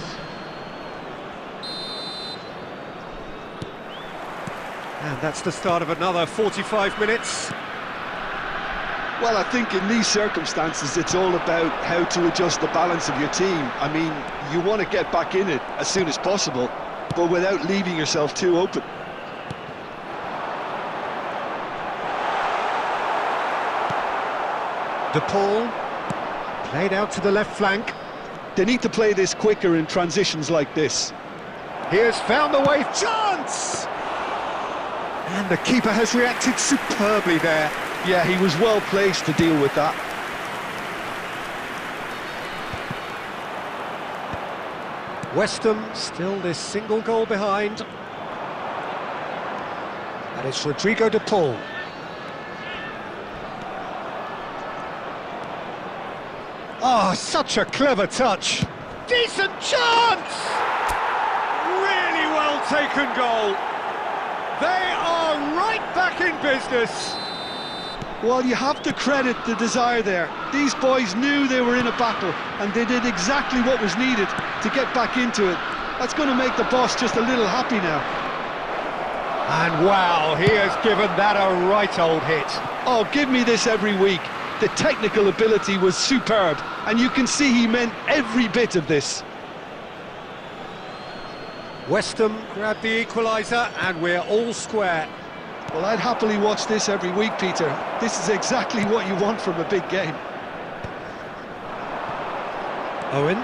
And that's the start of another 45 minutes. Well, I think in these circumstances, it's all about how to adjust the balance of your team. I mean, you want to get back in it as soon as possible, but without leaving yourself too open. De Paul, played out to the left flank. They need to play this quicker in transitions like this. He has found the way, chance! And the keeper has reacted superbly there. Yeah, he was well placed to deal with that. West Ham still this single goal behind. And it's Rodrigo de Paul. Oh, such a clever touch. Decent chance! Really well taken goal. They are right back in business. Well, you have to credit the desire there. These boys knew they were in a battle, and they did exactly what was needed to get back into it. That's going to make the boss just a little happy now. And wow, he has given that a right old hit. Oh, give me this every week. The technical ability was superb, and you can see he meant every bit of this. West Ham grabbed the equaliser, and we're all square. Well, I'd happily watch this every week, Peter. This is exactly what you want from a big game. Owen.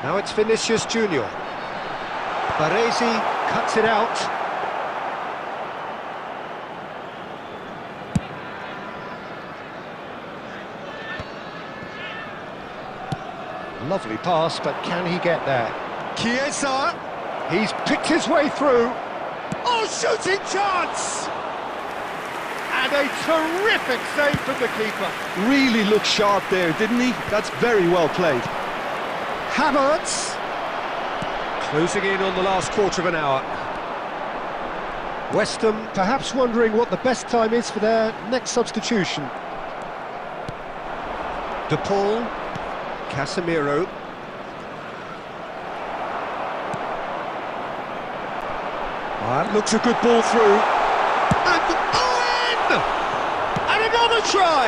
Now it's Vinicius Junior. Baresi cuts it out. Lovely pass, but can he get there? Chiesa, he's picked his way through. Oh, shooting chance! And a terrific save from the keeper. Really looked sharp there, didn't he? That's very well played. Havertz. Closing in on the last quarter of an hour. West Ham perhaps wondering what the best time is for their next substitution. De Paul, Casemiro. That looks a good ball through. And Owen! And another try!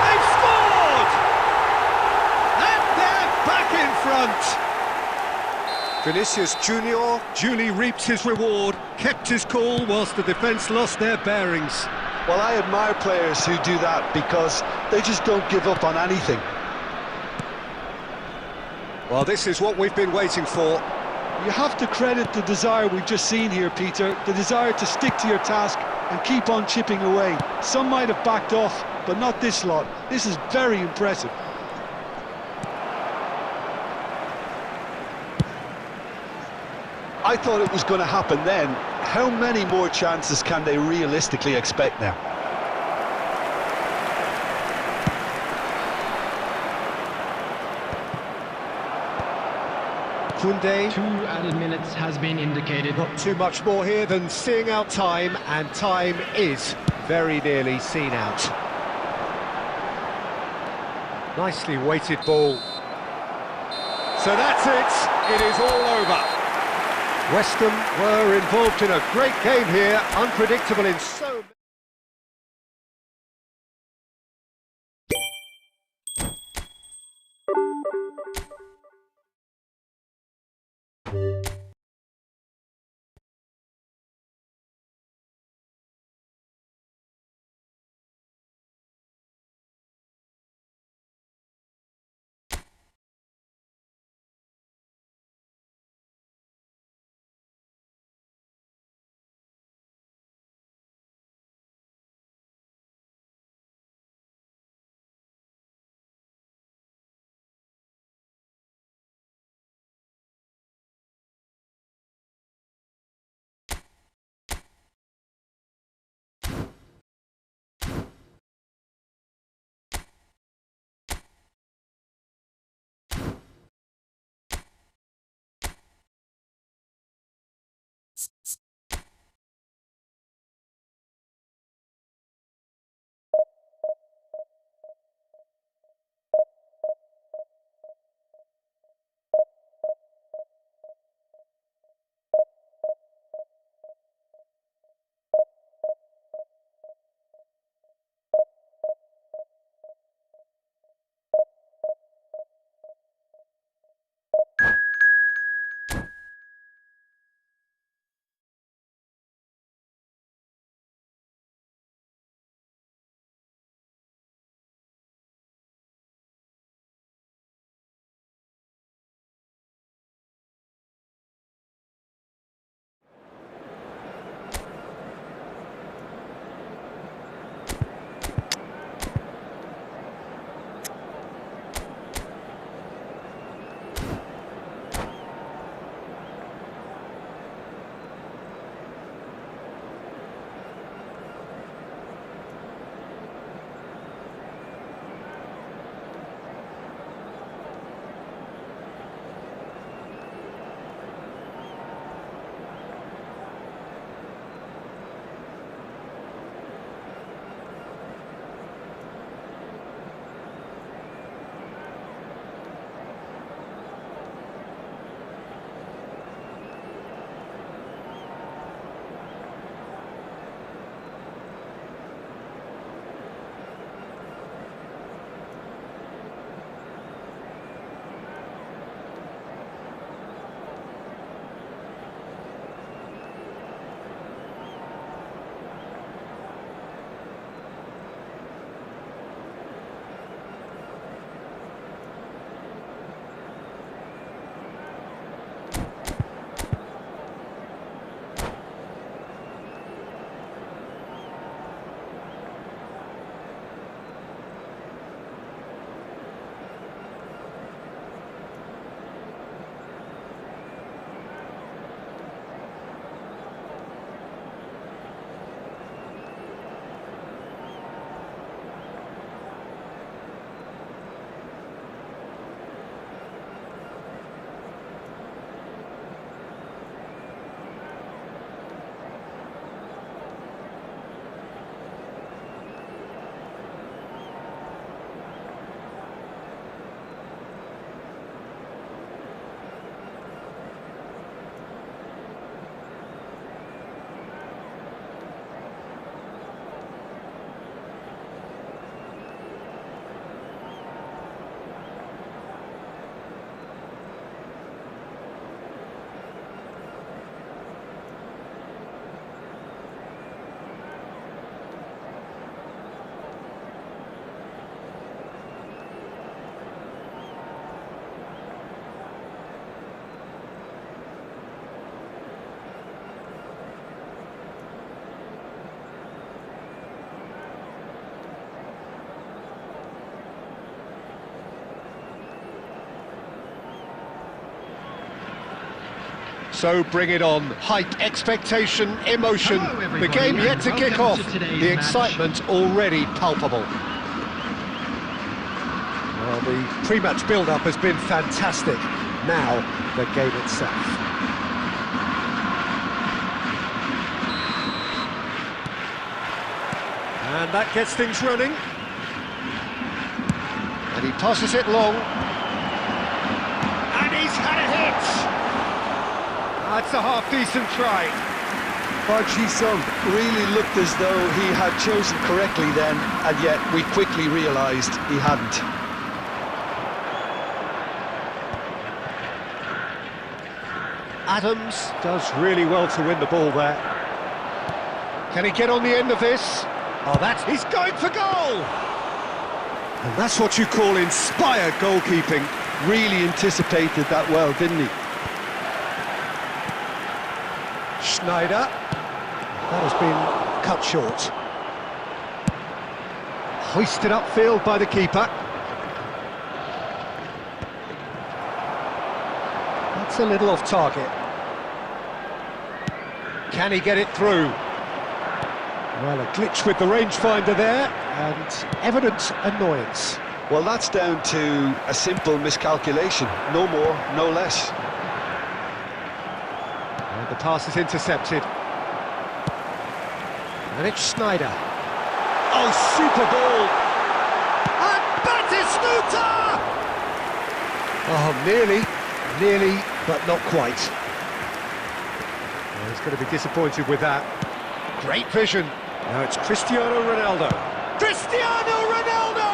They've scored! And they're back in front! Vinicius Junior duly reaps his reward, kept his cool whilst the defence lost their bearings. Well, I admire players who do that because they just don't give up on anything. Well, this is what we've been waiting for. You have to credit the desire we've just seen here, Peter, the desire to stick to your task and keep on chipping away. Some might have backed off, but not this lot. This is very impressive. I thought it was going to happen then. How many more chances can they realistically expect now? Koundé. 2 added minutes has been indicated. Not too much more here than seeing out time, and time is very nearly seen out. Nicely weighted ball. So that's it. It is all over. West Ham were involved in a great game here, unpredictable in so So bring it on. Hype, expectation, emotion. Hello, The everybody, game yet and to kick welcome off. to today's The match. excitement already palpable. Well, the pre-match build-up has been fantastic. Now, the game itself. And that gets things running. And he passes it long. And he's had a hit! That's a half-decent try. Park Ji-sung really looked as though he had chosen correctly then, and yet we quickly realised he hadn't. Adams does really well to win the ball there. Can he get on the end of this? Oh, he's going for goal! And that's what you call inspired goalkeeping. Really anticipated that well, didn't he? Schneider. That has been cut short. Hoisted upfield by the keeper. That's a little off target. Can he get it through? Well, a glitch with the rangefinder there, and evident annoyance. Well, that's down to a simple miscalculation. No more, no less. And the pass is intercepted. And it's Schneider. Oh, super ball! And Batistuta! Oh, nearly, but not quite. Well, he's going to be disappointed with that. Great vision. Now it's Cristiano Ronaldo. Cristiano Ronaldo!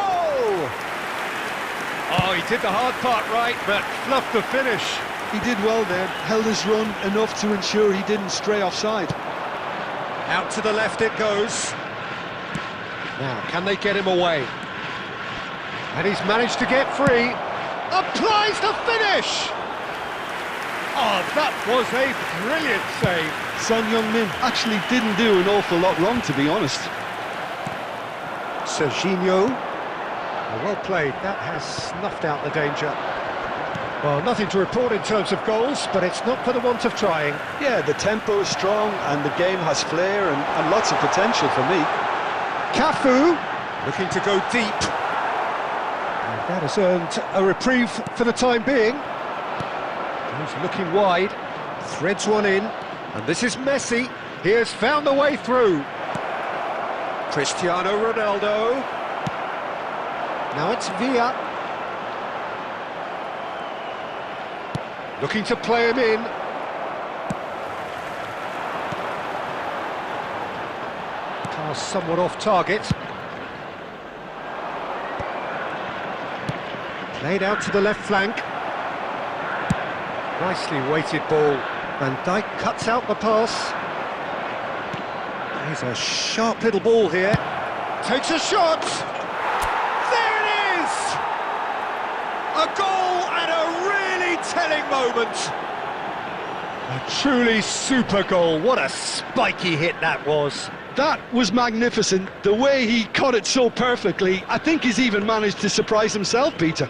Oh, he did the hard part right, but fluffed the finish. He did well there, held his run enough to ensure he didn't stray offside. Out to the left it goes. Now, can they get him away? And he's managed to get free. Applies the finish! Oh, that was a brilliant save. Son Heung-min actually didn't do an awful lot wrong, to be honest. Serginho. Well played, that has snuffed out the danger. Well, nothing to report in terms of goals, but it's not for the want of trying. Yeah, the tempo is strong and the game has flair and lots of potential for me. Cafu, looking to go deep. And that has earned a reprieve for the time being. He's looking wide, threads one in, and this is Messi. He has found the way through. Cristiano Ronaldo. Now it's Villa. Looking to play him in. Pass somewhat off target. Played out to the left flank. Nicely weighted ball. Van Dijk cuts out the pass. There's a sharp little ball here. Takes a shot. There it is! A goal and a really telling moment. A truly super goal. What a spiky hit that was. That was magnificent. The way he caught it so perfectly, I think he's even managed to surprise himself, Peter.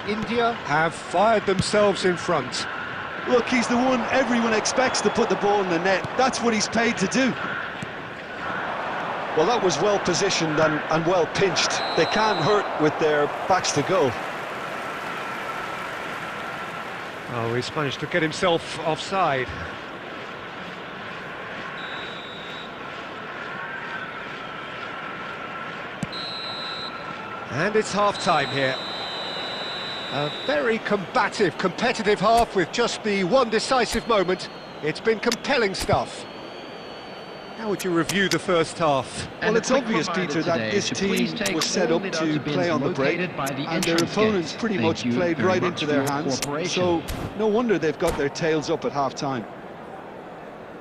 India have fired themselves in front. Look, he's the one everyone expects to put the ball in the net. That's what he's paid to do. Well, that was well positioned and well pinched. They can't hurt with their backs to goal. Oh, he's managed to get himself offside. And it's half-time here. A very combative, competitive half with just the one decisive moment. It's been compelling stuff. How would you review the first half? Well, it's obvious, Peter, that this team was set up to play on the break, and their opponents pretty much played right into their hands, so no wonder they've got their tails up at half-time.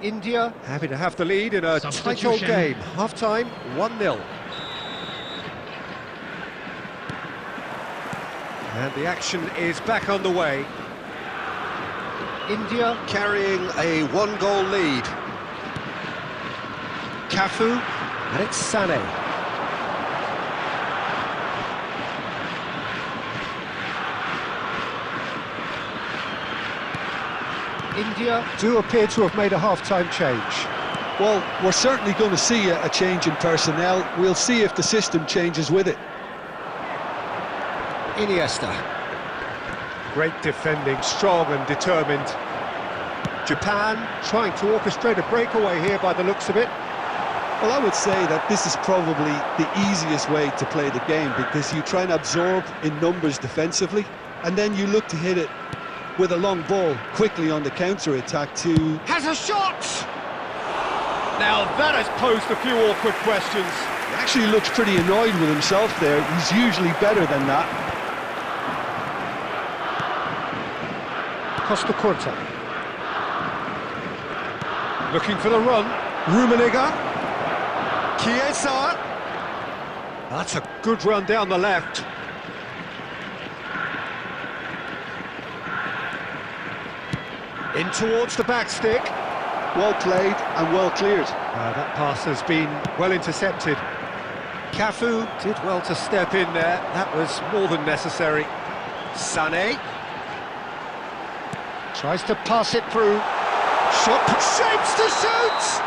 India happy to have the lead in a tight old Substitution. game. Half-time, 1-0. And the action is back on the way. India carrying a one-goal lead. Cafu, and it's Sané. India do appear to have made a half-time change. Well, we're certainly going to see a change in personnel. We'll see if the system changes with it. Iniesta. Great defending, strong and determined. Japan trying to orchestrate a breakaway here by the looks of it. Well, I would say that this is probably the easiest way to play the game, because you try and absorb in numbers defensively, and then you look to hit it with a long ball quickly on the counter-attack to... Has a shot! Now that has posed a few awkward questions. He actually looks pretty annoyed with himself there. He's usually better than that. Costa Curta. Looking for the run. Rummenigge. Chiesa. That's a good run down the left. In towards the back stick. Well played and well cleared. That pass has been well intercepted. Cafu did well to step in there. That was more than necessary. Sané. Tries to pass it through. Shot shapes to shoot!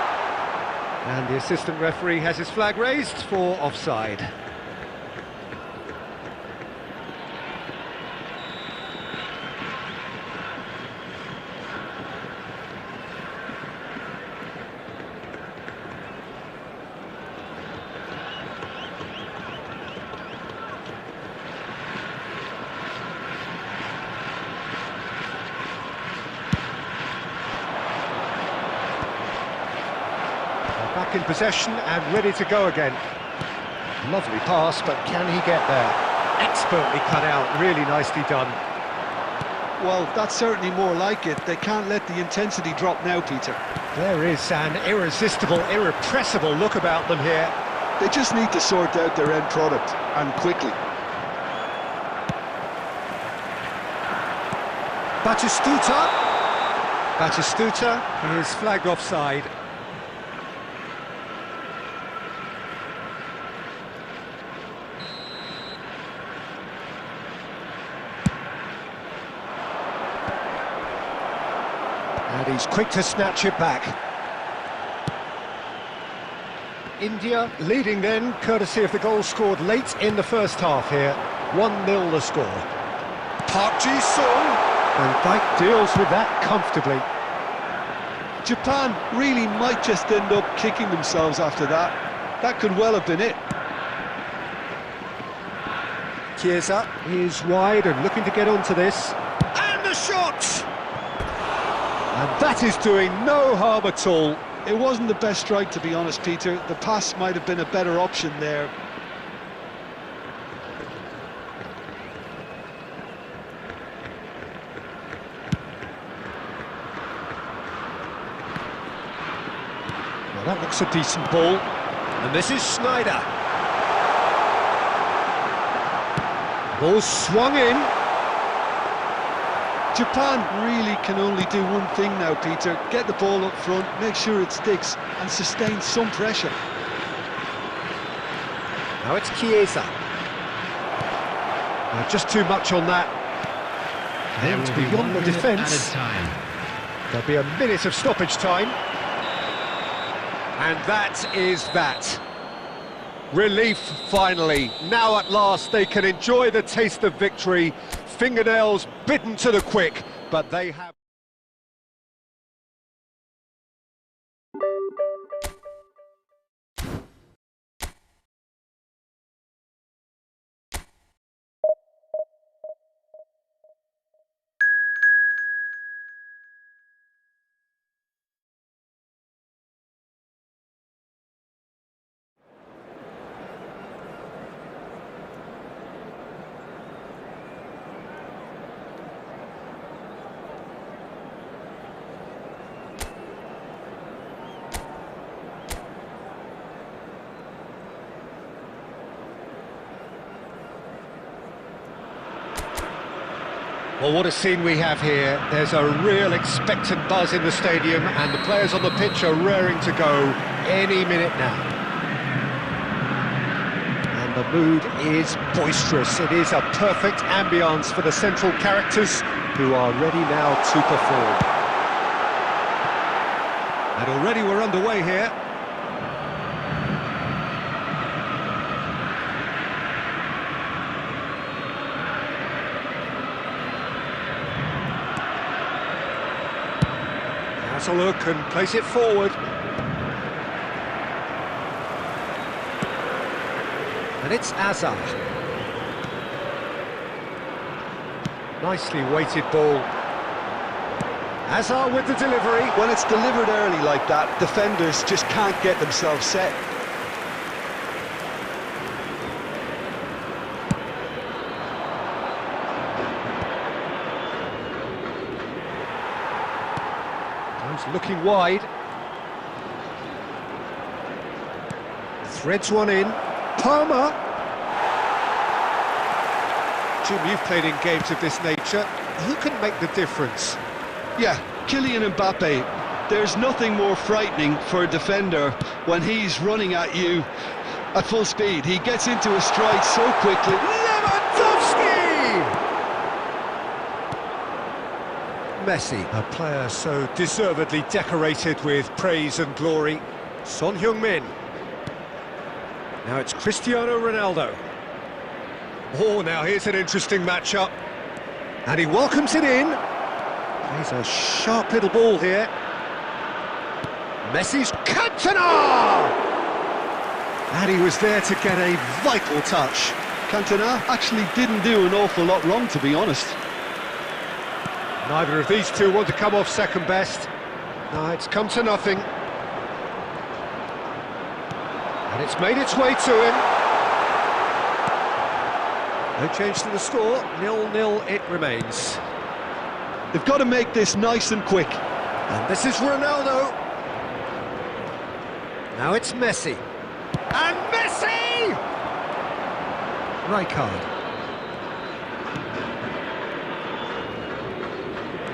And the assistant referee has his flag raised for offside. Back in possession and ready to go again. Lovely pass, but can he get there? Expertly cut out, really nicely done. Well, that's certainly more like it. They can't let the intensity drop now, Peter. There is an irresistible, irrepressible look about them here. They just need to sort out their end product, and quickly. Batistuta is flagged offside. And he's quick to snatch it back. India leading then, courtesy of the goal scored late in the first half here. 1-0 the score. Park Ji-sung, and Dyke deals with that comfortably. Japan really might just end up kicking themselves after that. That could well have been it. Chiesa is wide and looking to get onto this. And the shot! And that is doing no harm at all. It wasn't the best strike, to be honest, Peter. The pass might have been a better option there. Well, that looks a decent ball. And this is Schneider. Ball swung in. Japan really can only do one thing now, Peter. Get the ball up front, make sure it sticks, and sustain some pressure. Now it's Chiesa. Just too much on that. There And will be beyond 1 the minute defence. added time. There'll be a minute of stoppage time. And that is that. Relief, finally. Now at last they can enjoy the taste of victory. Fingernails bitten to the quick, but they have... Well, what a scene we have here. There's a real expectant buzz in the stadium, and the players on the pitch are raring to go any minute now. And the mood is boisterous. It is a perfect ambience for the central characters, who are ready now to perform. And already we're underway here. Has a look and place it forward. And it's Azar. Nicely weighted ball. Azar with the delivery. When it's delivered early like that, defenders just can't get themselves set. He's looking wide. Threads one in. Palmer. Jim, you've played in games of this nature. Who can make the difference? Yeah, Kylian Mbappe. There's nothing more frightening for a defender when he's running at you at full speed. He gets into a stride so quickly. Lewandowski! Messi, a player so deservedly decorated with praise and glory. Son Heung-min. Now it's Cristiano Ronaldo. Oh, now here's an interesting matchup. And he welcomes it in. Plays a sharp little ball here. Messi's Cantona! And he was there to get a vital touch. Cantona actually didn't do an awful lot wrong, to be honest. Neither of these two want to come off second best. No, it's come to nothing. And it's made its way to him. No change to the score, 0-0 it remains. They've got to make this nice and quick. And this is Ronaldo. Now it's Messi. And Messi! Rijkaard.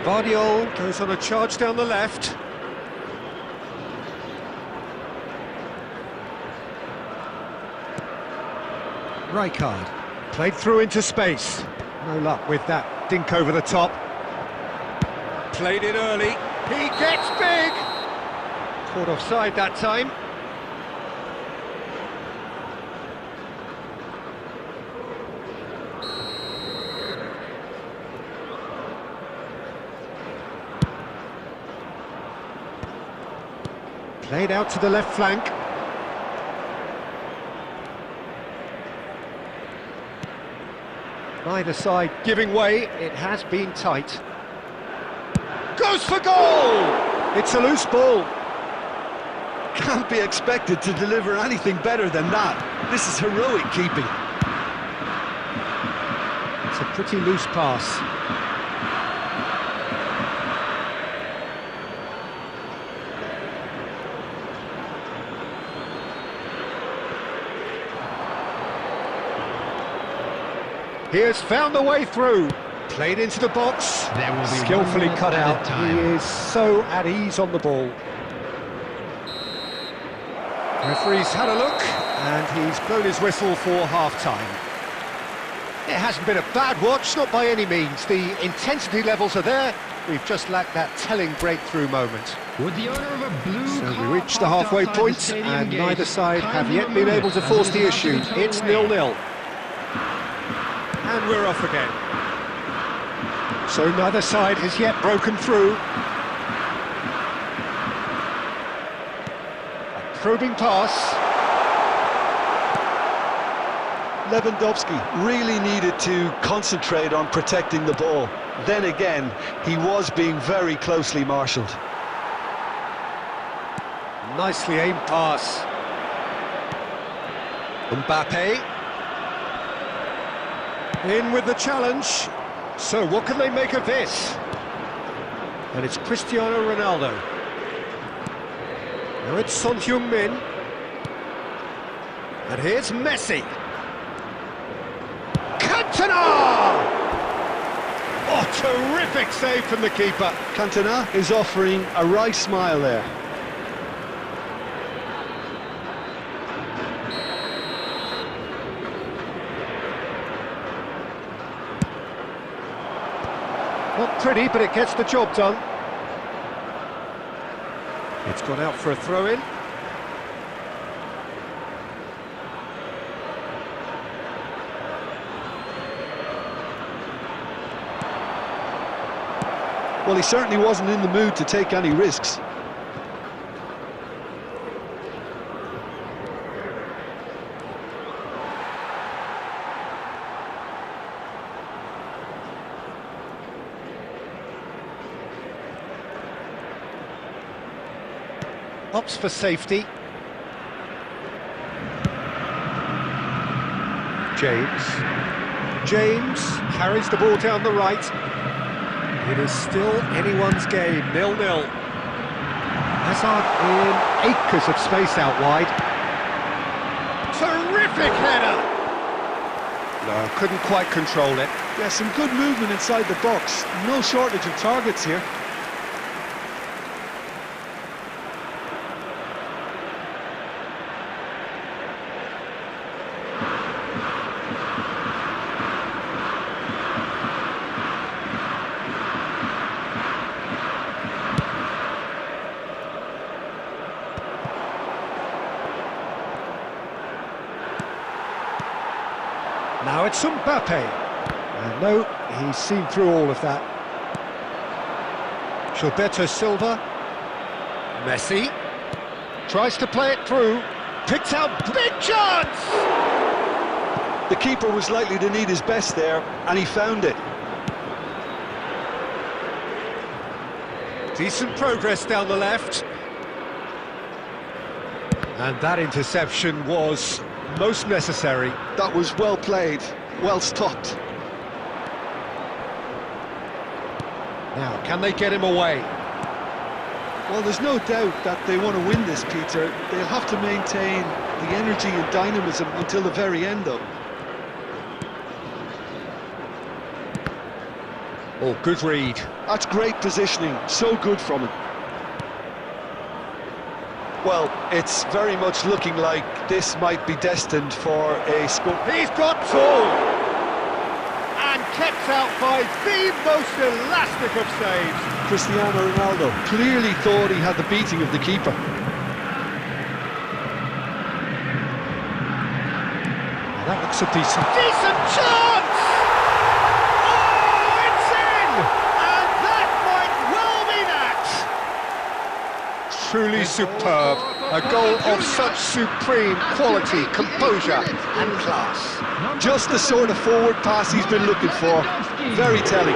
Vardiol goes on a charge down the left. Rijkaard. Played through into space. No luck with that dink over the top. Played in early. He gets big! Caught offside that time. Played out to the left flank. Neither side giving way, it has been tight. Goes for goal! It's a loose ball. Can't be expected to deliver anything better than that. This is heroic keeping. It's a pretty loose pass. He has found the way through. Played into the box. There will be skillfully one cut minute out. time. He is so at ease on the ball. Referee's had a look, and he's blown his whistle for half-time. It hasn't been a bad watch, not by any means. The intensity levels are there. We've just lacked that telling breakthrough moment. With the owner of a blue So car we reach the parked halfway outside the point, stadium and gate, neither side have kindly yet been remove able it to as force it the is issue. about to be It's towed away. 0-0. And we're off again. So neither side has yet broken through. A probing pass. Lewandowski really needed to concentrate on protecting the ball. Then again, he was being very closely marshalled. Nicely aimed pass. Mbappe. In with the challenge. So what can they make of this? And it's Cristiano Ronaldo. Now it's Son Heung-min. And here's Messi. Cantona! Oh, Terrific save from the keeper. Cantona is offering a wry smile there. Not pretty, but it gets the job done. It's gone out for a throw-in. Well, he certainly wasn't in the mood to take any risks. Opts for safety. James carries the ball down the right. It is still anyone's game, 0-0. Hazard in acres of space out wide. Terrific header! No, couldn't quite control it. Yeah, some good movement inside the box. No shortage of targets here. Now it's Mbappe. And no, he's seen through all of that. Gilberto Silva. Messi. Tries to play it through. Picks out big chance! The keeper was likely to need his best there, and he found it. Decent progress down the left. And that interception was most necessary. That was well played, well stopped. Now, can they get him away? Well, there's no doubt that they want to win this, Peter. They'll have to maintain the energy and dynamism until the very end, though. Oh, good read. That's great positioning, so good from him. Well, it's very much looking like this might be destined for a score. He's got two! And kept out by the most elastic of saves. Cristiano Ronaldo clearly thought he had the beating of the keeper. Now that looks a decent chance! Oh, it's in! And that might well be that! Truly superb. A goal of such supreme quality, composure and class. Just the sort of forward pass he's been looking for. Very telling.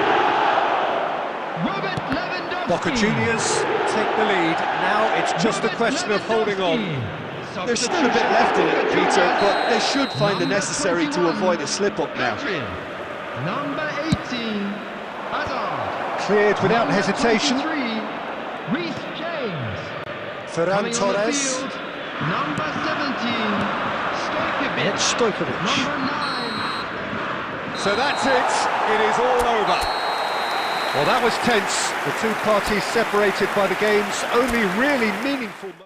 Boca Juniors take the lead. Now it's just a question of holding on. There's still a bit left in it, Peter, but they should find the necessary to avoid a slip-up now. Number 18, Hazard. Cleared without hesitation. 3, James. Ferran Torres. Number 17, Stojkovic. Number 9. So that's it. It is all over. Well, that was tense. The two parties separated by the game's only really meaningful moment.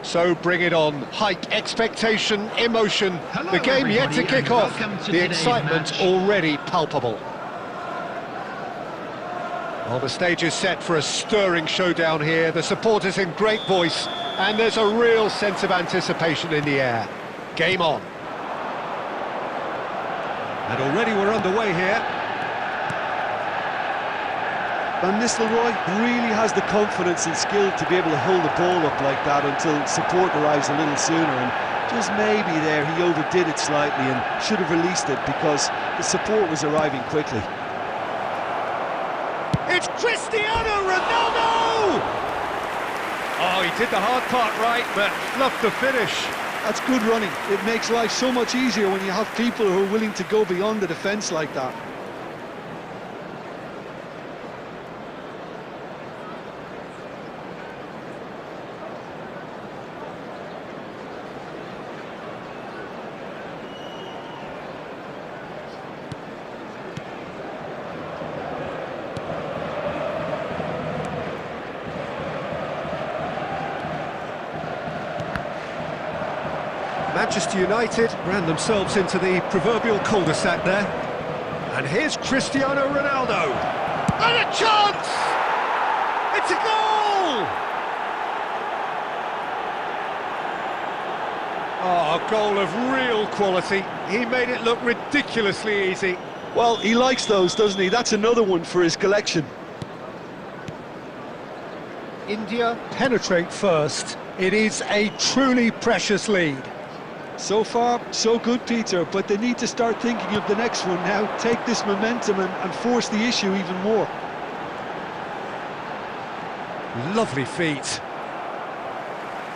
So bring it on. Hype, expectation, emotion. Hello, the game yet to everybody, kick and off. welcome to The today's excitement match. already palpable. Well, the stage is set for a stirring showdown here. The supporters in great voice, and there's a real sense of anticipation in the air. Game on. And already we're underway here. Van Nistelrooy really has the confidence and skill to be able to hold the ball up like that until support arrives a little sooner, and just maybe there he overdid it slightly and should have released it because the support was arriving quickly. It's Cristiano Ronaldo! Oh, he did the hard part right, but fluffed the finish. That's good running. It makes life so much easier when you have people who are willing to go beyond the defence like that. Manchester United ran themselves into the proverbial cul-de-sac there. And here's Cristiano Ronaldo. And a chance! It's a goal! Oh, a goal of real quality. He made it look ridiculously easy. Well, he likes those, doesn't he? That's another one for his collection. India penetrate first. It is a truly precious lead. So far, so good, Peter, but they need to start thinking of the next one now, take this momentum and force the issue even more. Lovely feet.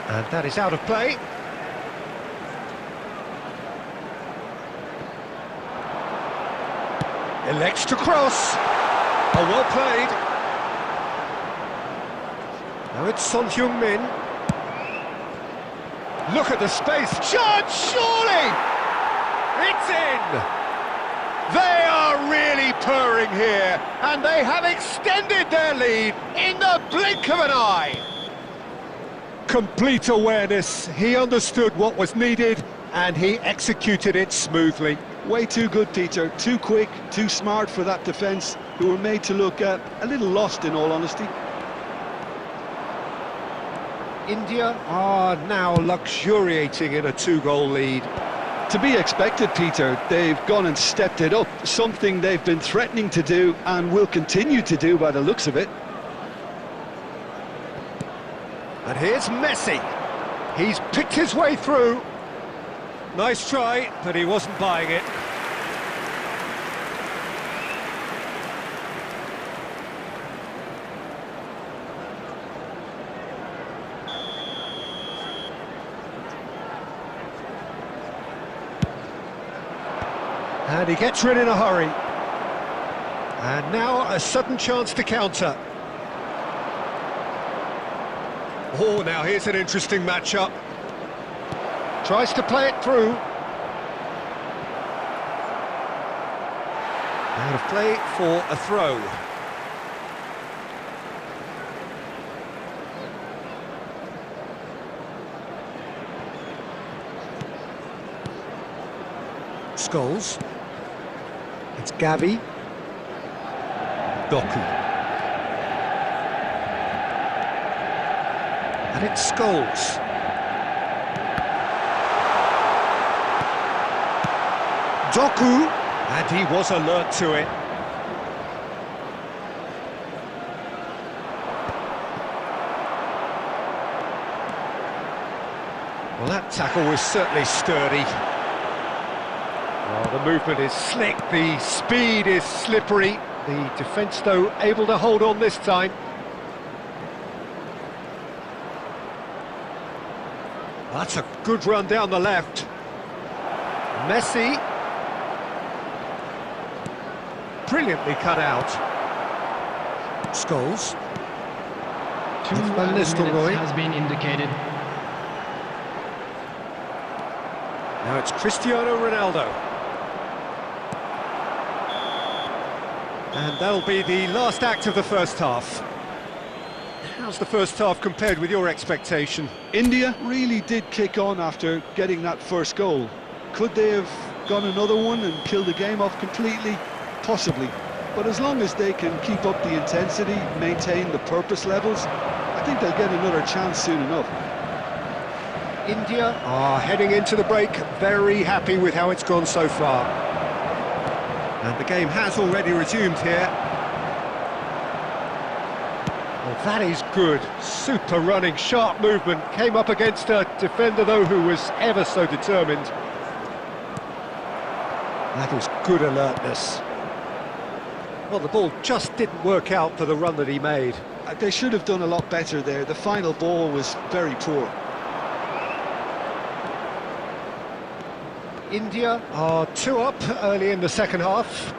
And that is out of play. Elects to cross. Oh, well played. Now it's Son Heung-min. Look at the space. Chance, surely! It's in! They are really purring here, and they have extended their lead in the blink of an eye. Complete awareness. He understood what was needed, and he executed it smoothly. Way too good, Peter. Too quick, too smart for that defence, who were made to look a little lost, in all honesty. India are now luxuriating in a two-goal lead. To be expected, Peter. They've gone and stepped it up, something they've been threatening to do and will continue to do by the looks of it. And here's Messi. He's picked his way through. Nice try, but he wasn't buying it. And he gets rid in a hurry. And now a sudden chance to counter. Oh, now here's an interesting matchup. Tries to play it through. Out of play for a throw. Scholes. It's Gavi. Doku. And it's Scholes. Doku. And he was alert to it. Well, that tackle was certainly sturdy. Oh, the movement is slick, the speed is slippery. The defence, though, able to hold on this time. That's a good run down the left. Messi. Brilliantly cut out. Scholes. Two minutes has been indicated. Now it's Cristiano Ronaldo. And that'll be the last act of the first half. How's the first half compared with your expectation? India really did kick on after getting that first goal. Could they have gone another one and killed the game off completely? Possibly. but as long as they can keep up the intensity, maintain the purpose levels, I think they'll get another chance soon enough. India are heading into the break, very happy with how it's gone so far. And the game has already resumed here. Well, that is good. Super running, sharp movement. Came up against a defender, though, who was ever so determined. That is good alertness. Well, the ball just didn't work out for the run that he made. They should have done a lot better there. The final ball was very poor. India are 2 up early in the second half.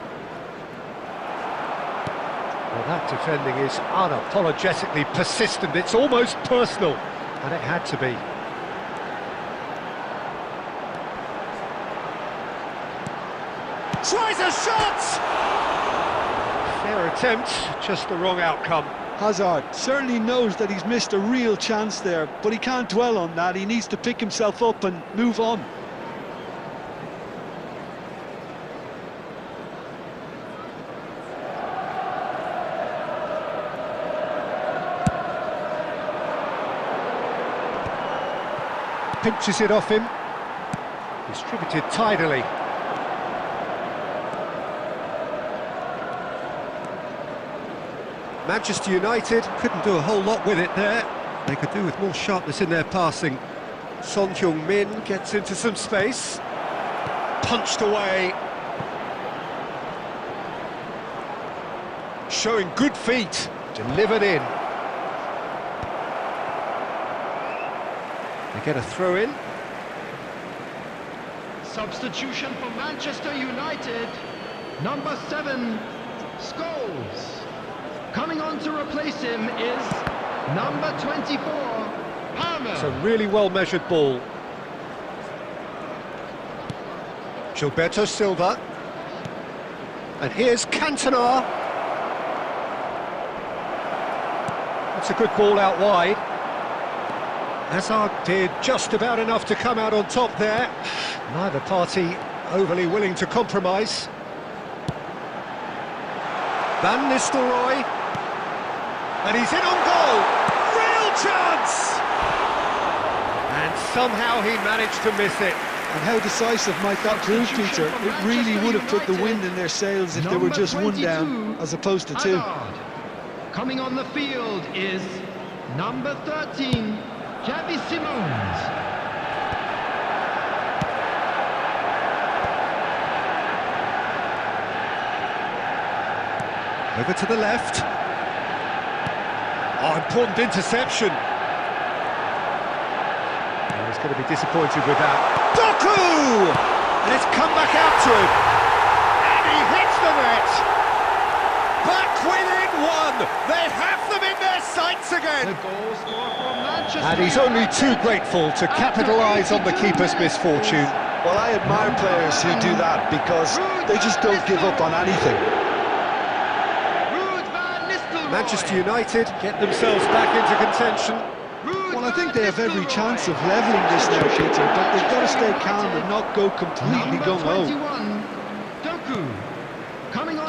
Well, that defending is unapologetically persistent. It's almost personal, and it had to be. Tries a shot! Fair attempt, just the wrong outcome. Hazard certainly knows that he's missed a real chance there, but he can't dwell on that. He needs to pick himself up and move on. Pinches it off him. Distributed tidily. Manchester United couldn't do a whole lot with it there. They could do with more sharpness in their passing. Son Heung-min gets into some space. Punched away. Showing good feet. Delivered in. They get a throw in. Substitution for Manchester United. Number 7, Scholes. Coming on to replace him is number 24, Palmer. It's a really well-measured ball. Gilberto Silva. And here's Cantona. That's a good ball out wide. Hazard did just about enough to come out on top there. Neither party overly willing to compromise. Van Nistelrooy. And he's in on goal. Real chance! And somehow he managed to miss it. And how decisive might that prove, Peter? It really would have put the wind in their sails if they were just 1 down, as opposed to 2. Coming on the field is number 13, Xavi Simons. Over to the left. Oh, important interception. Oh, he's going to be disappointed with that. Doku! And it's come back out to him. And he hits the net. Back within 1. They have them in their sights again. The goal scorer from Manchester. And he's only too grateful to capitalise on the keeper's misfortune. Well, I admire players who do that because they just don't give up on anything. Manchester United get themselves back into contention. Well, I think they have every chance of levelling this now, Peter, but they've got to stay calm and not go completely gung-ho.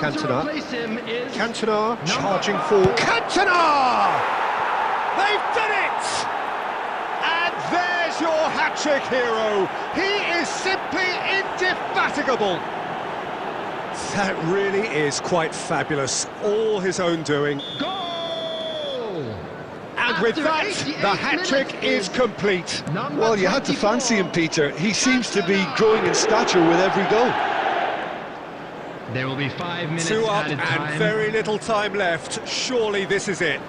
Cantona. Cantona charging for Cantona! They've done it! And there's your hat-trick hero. He is simply indefatigable. That really is quite fabulous. All his own doing. Goal! And with that, the hat-trick is complete. Well, you had to fancy him, Peter. He seems to be growing in stature with every goal. There will be 5 minutes 2 up added and time. very little time left. Surely this is it.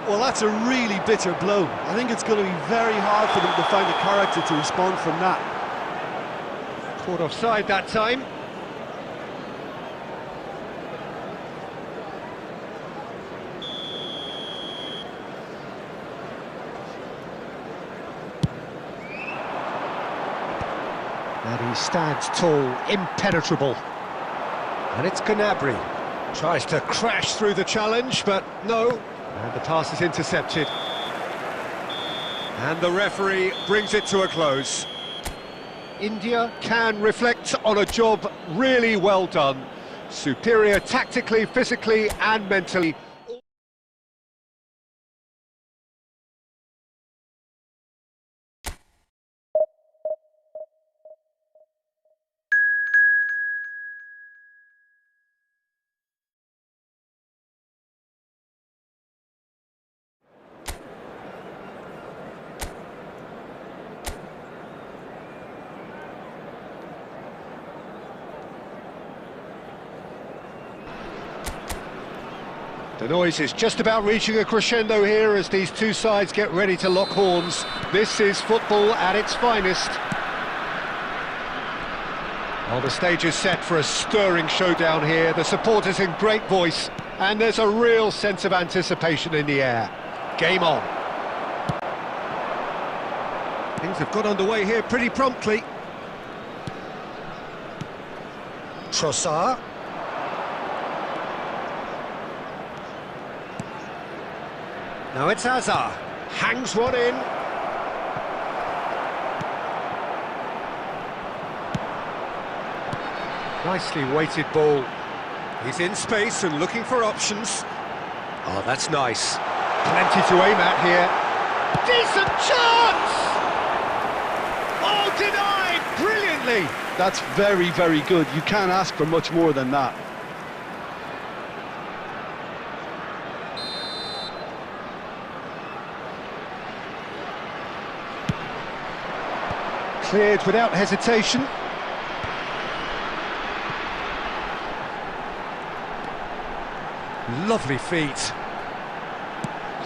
Well, that's a really bitter blow. I think it's going to be very hard for them to find the character to respond from that. Caught offside that time. And he stands tall, impenetrable. And it's Gnabry. Tries to crash through the challenge, but no. And the pass is intercepted. And the referee brings it to a close. India can reflect on a job really well done. Superior tactically, physically and mentally. The noise is just about reaching a crescendo here as these two sides get ready to lock horns. This is football at its finest. Well, the stage is set for a stirring showdown here. The supporters in great voice, and there's a real sense of anticipation in the air. Game on. Things have got underway here pretty promptly. Trossard. Now it's Hazard, hangs one in. Nicely weighted ball. He's in space and looking for options. Oh, that's nice. Plenty to aim at here. Decent chance! Oh, denied brilliantly! That's very, very good. You can't ask for much more than that. Cleared without hesitation. Lovely feet.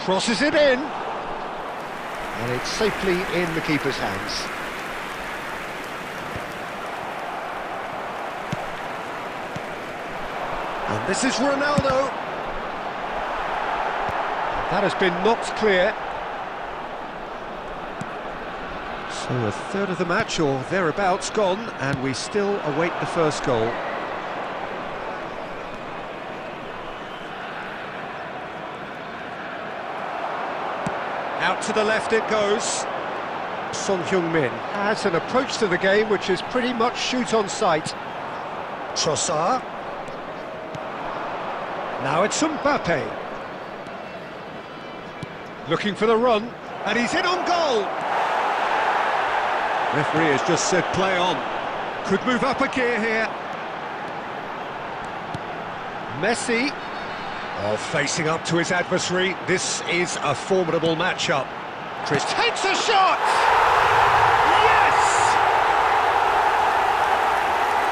Crosses it in. And it's safely in the keeper's hands. And this is Ronaldo. That has been knocked clear. So a third of the match, or thereabouts, gone, and we still await the first goal. Out to the left it goes. Son Heung-min has an approach to the game which is pretty much shoot on sight. Trossard. Now it's Mbappe. Looking for the run, and he's in on goal. Referee has just said play on. Could move up a gear here. Messi. Oh, facing up to his adversary. This is a formidable matchup. Chris takes a shot! Yes!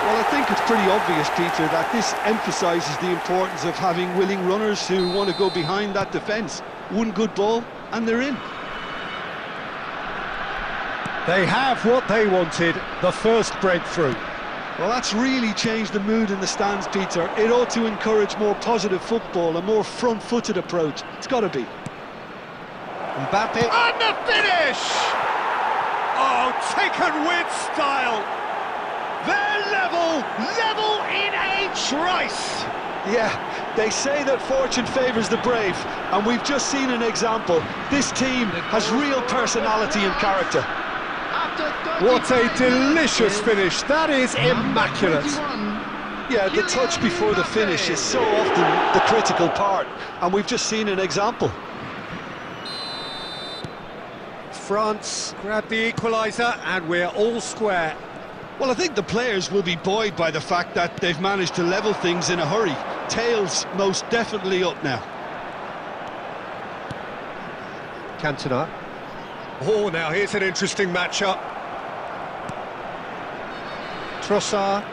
Well, I think it's pretty obvious, Peter, that this emphasises the importance of having willing runners who want to go behind that defence. One good ball, and they're in. They have what they wanted, the first breakthrough. Well, that's really changed the mood in the stands, Peter. It ought to encourage more positive football, a more front-footed approach. It's got to be. Mbappe. And the finish! Oh, taken with style. They're level in a trice. Yeah, they say that fortune favours the brave, and we've just seen an example. This team has real personality and character. What a delicious finish. That is immaculate. Yeah, the touch before the finish is so often the critical part, and we've just seen an example. France grab the equaliser, and we're all square. Well, I think the players will be buoyed by the fact that they've managed to level things in a hurry. Tails most definitely up now. Cantona. Oh, now here's an interesting matchup. Trossard.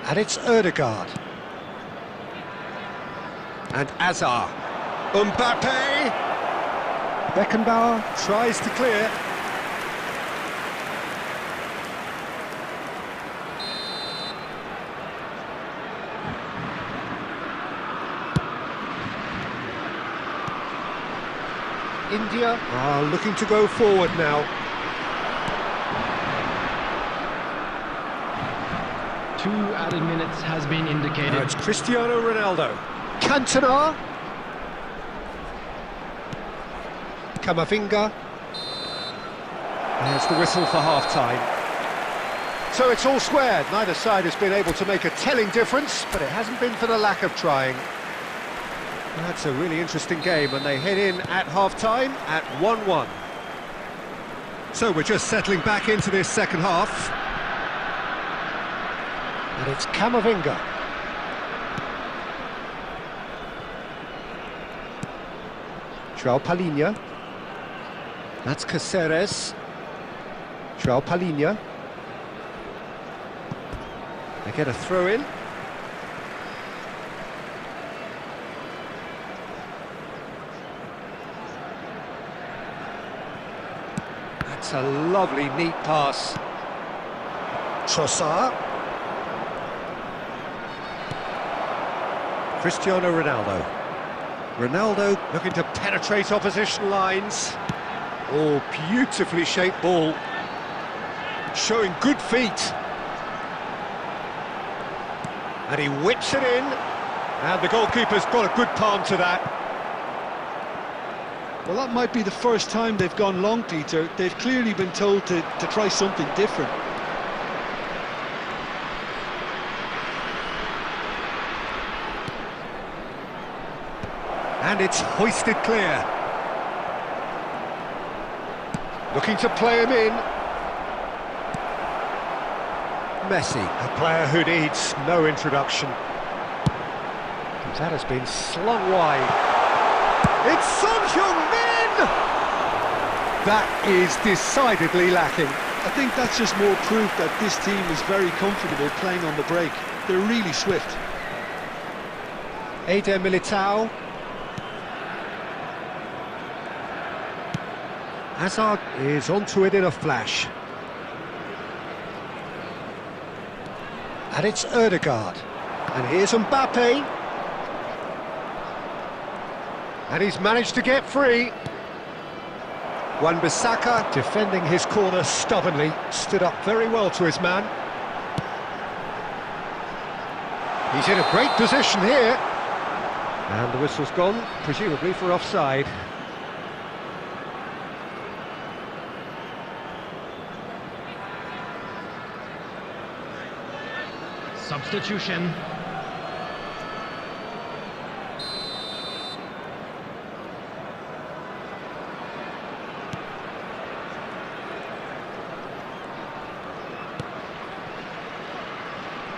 And it's Ødegaard. And Hazard. Mbappe! Beckenbauer tries to clear. India are looking to go forward now. 2 added minutes has been indicated. Now it's Cristiano Ronaldo. Cantona. Camavinga. There's the whistle for half-time. So it's all squared. Neither side has been able to make a telling difference, but it hasn't been for the lack of trying. That's a really interesting game, and they head in at half-time at 1-1. So we're just settling back into this second half. And it's Camavinga. João Palhinha. That's Caceres. João Palhinha. They get a throw in. That's a lovely, neat pass. Trossard. Cristiano Ronaldo. Ronaldo looking to penetrate opposition lines. Oh, beautifully shaped ball. Showing good feet. And he whips it in. And the goalkeeper's got a good palm to that. Well, that might be the first time they've gone long, Peter. They've clearly been told to try something different. And it's hoisted clear. Looking to play him in. Messi, a player who needs no introduction. That has been slung wide. It's Son Heung-min! That is decidedly lacking. I think that's just more proof that this team is very comfortable playing on the break. They're really swift. Eder Militao. Hazard is onto it in a flash. And it's Ødegaard. And here's Mbappe. And he's managed to get free. Wan-Bissaka defending his corner stubbornly. Stood up very well to his man. He's in a great position here. And the whistle's gone, presumably for offside. Substitution.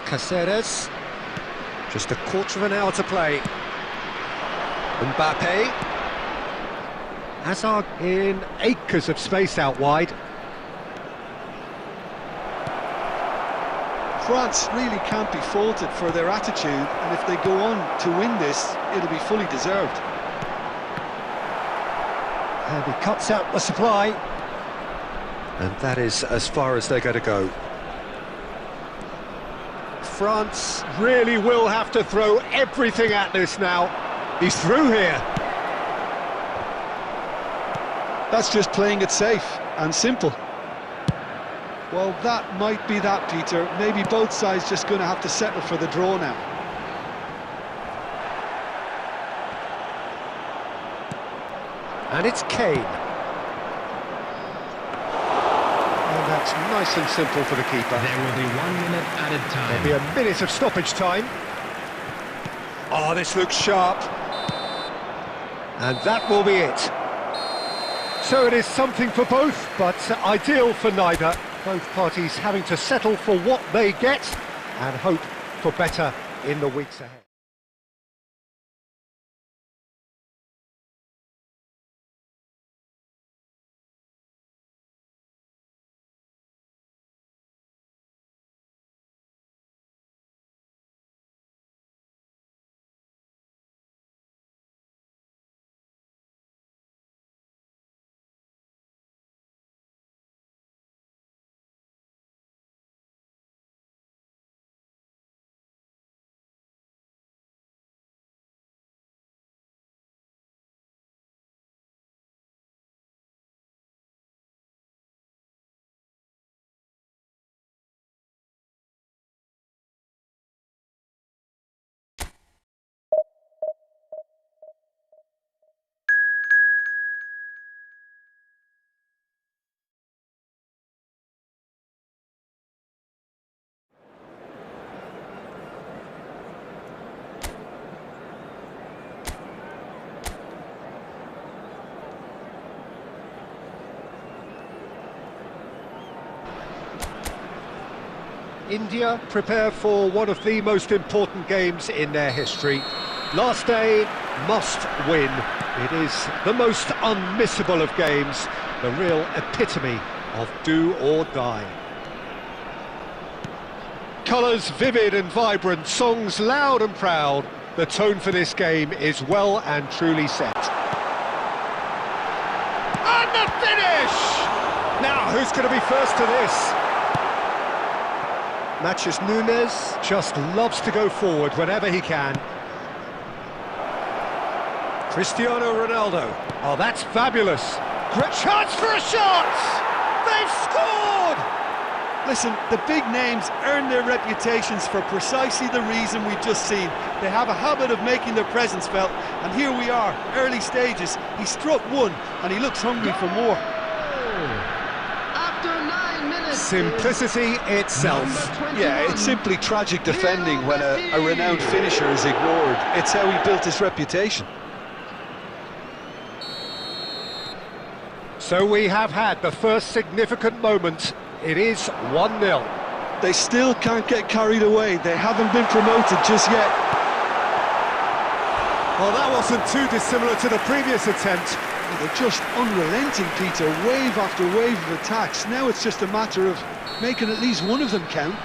Caceres. Just a quarter of an hour to play. Mbappe. Hazard in acres of space out wide. France really can't be faulted for their attitude, and if they go on to win this, it'll be fully deserved. And he cuts out the supply. And that is as far as they're going to go. France really will have to throw everything at this now. He's through here. That's just playing it safe and simple. Well, that might be that, Peter. Maybe both sides just going to have to settle for the draw now. And it's Kane. And that's nice and simple for the keeper. There will be 1 minute added time. There'll be a minute of stoppage time. Oh, this looks sharp. And that will be it. So it is something for both, but ideal for neither. Both parties having to settle for what they get and hope for better in the weeks ahead. India prepare for one of the most important games in their history. Last day, must win. It is the most unmissable of games, the real epitome of do or die. Colours vivid and vibrant, songs loud and proud. The tone for this game is well and truly set. And the finish! Now, who's going to be first to this? Matthews Nunes just loves to go forward whenever he can. Cristiano Ronaldo. Oh, that's fabulous. Great chance for a shot! They've scored! Listen, the big names earn their reputations for precisely the reason we've just seen. They have a habit of making their presence felt, and here we are, early stages. He struck one, and he looks hungry for more. After 9 minutes. Simplicity itself. Yeah, it's simply tragic defending when a renowned finisher is ignored. It's how he built his reputation. So we have had the first significant moment. It is 1-0. They still can't get carried away. They haven't been promoted just yet. Well, that wasn't too dissimilar to the previous attempt. They're just unrelenting, Peter. Wave after wave of attacks. Now it's just a matter of making at least one of them count.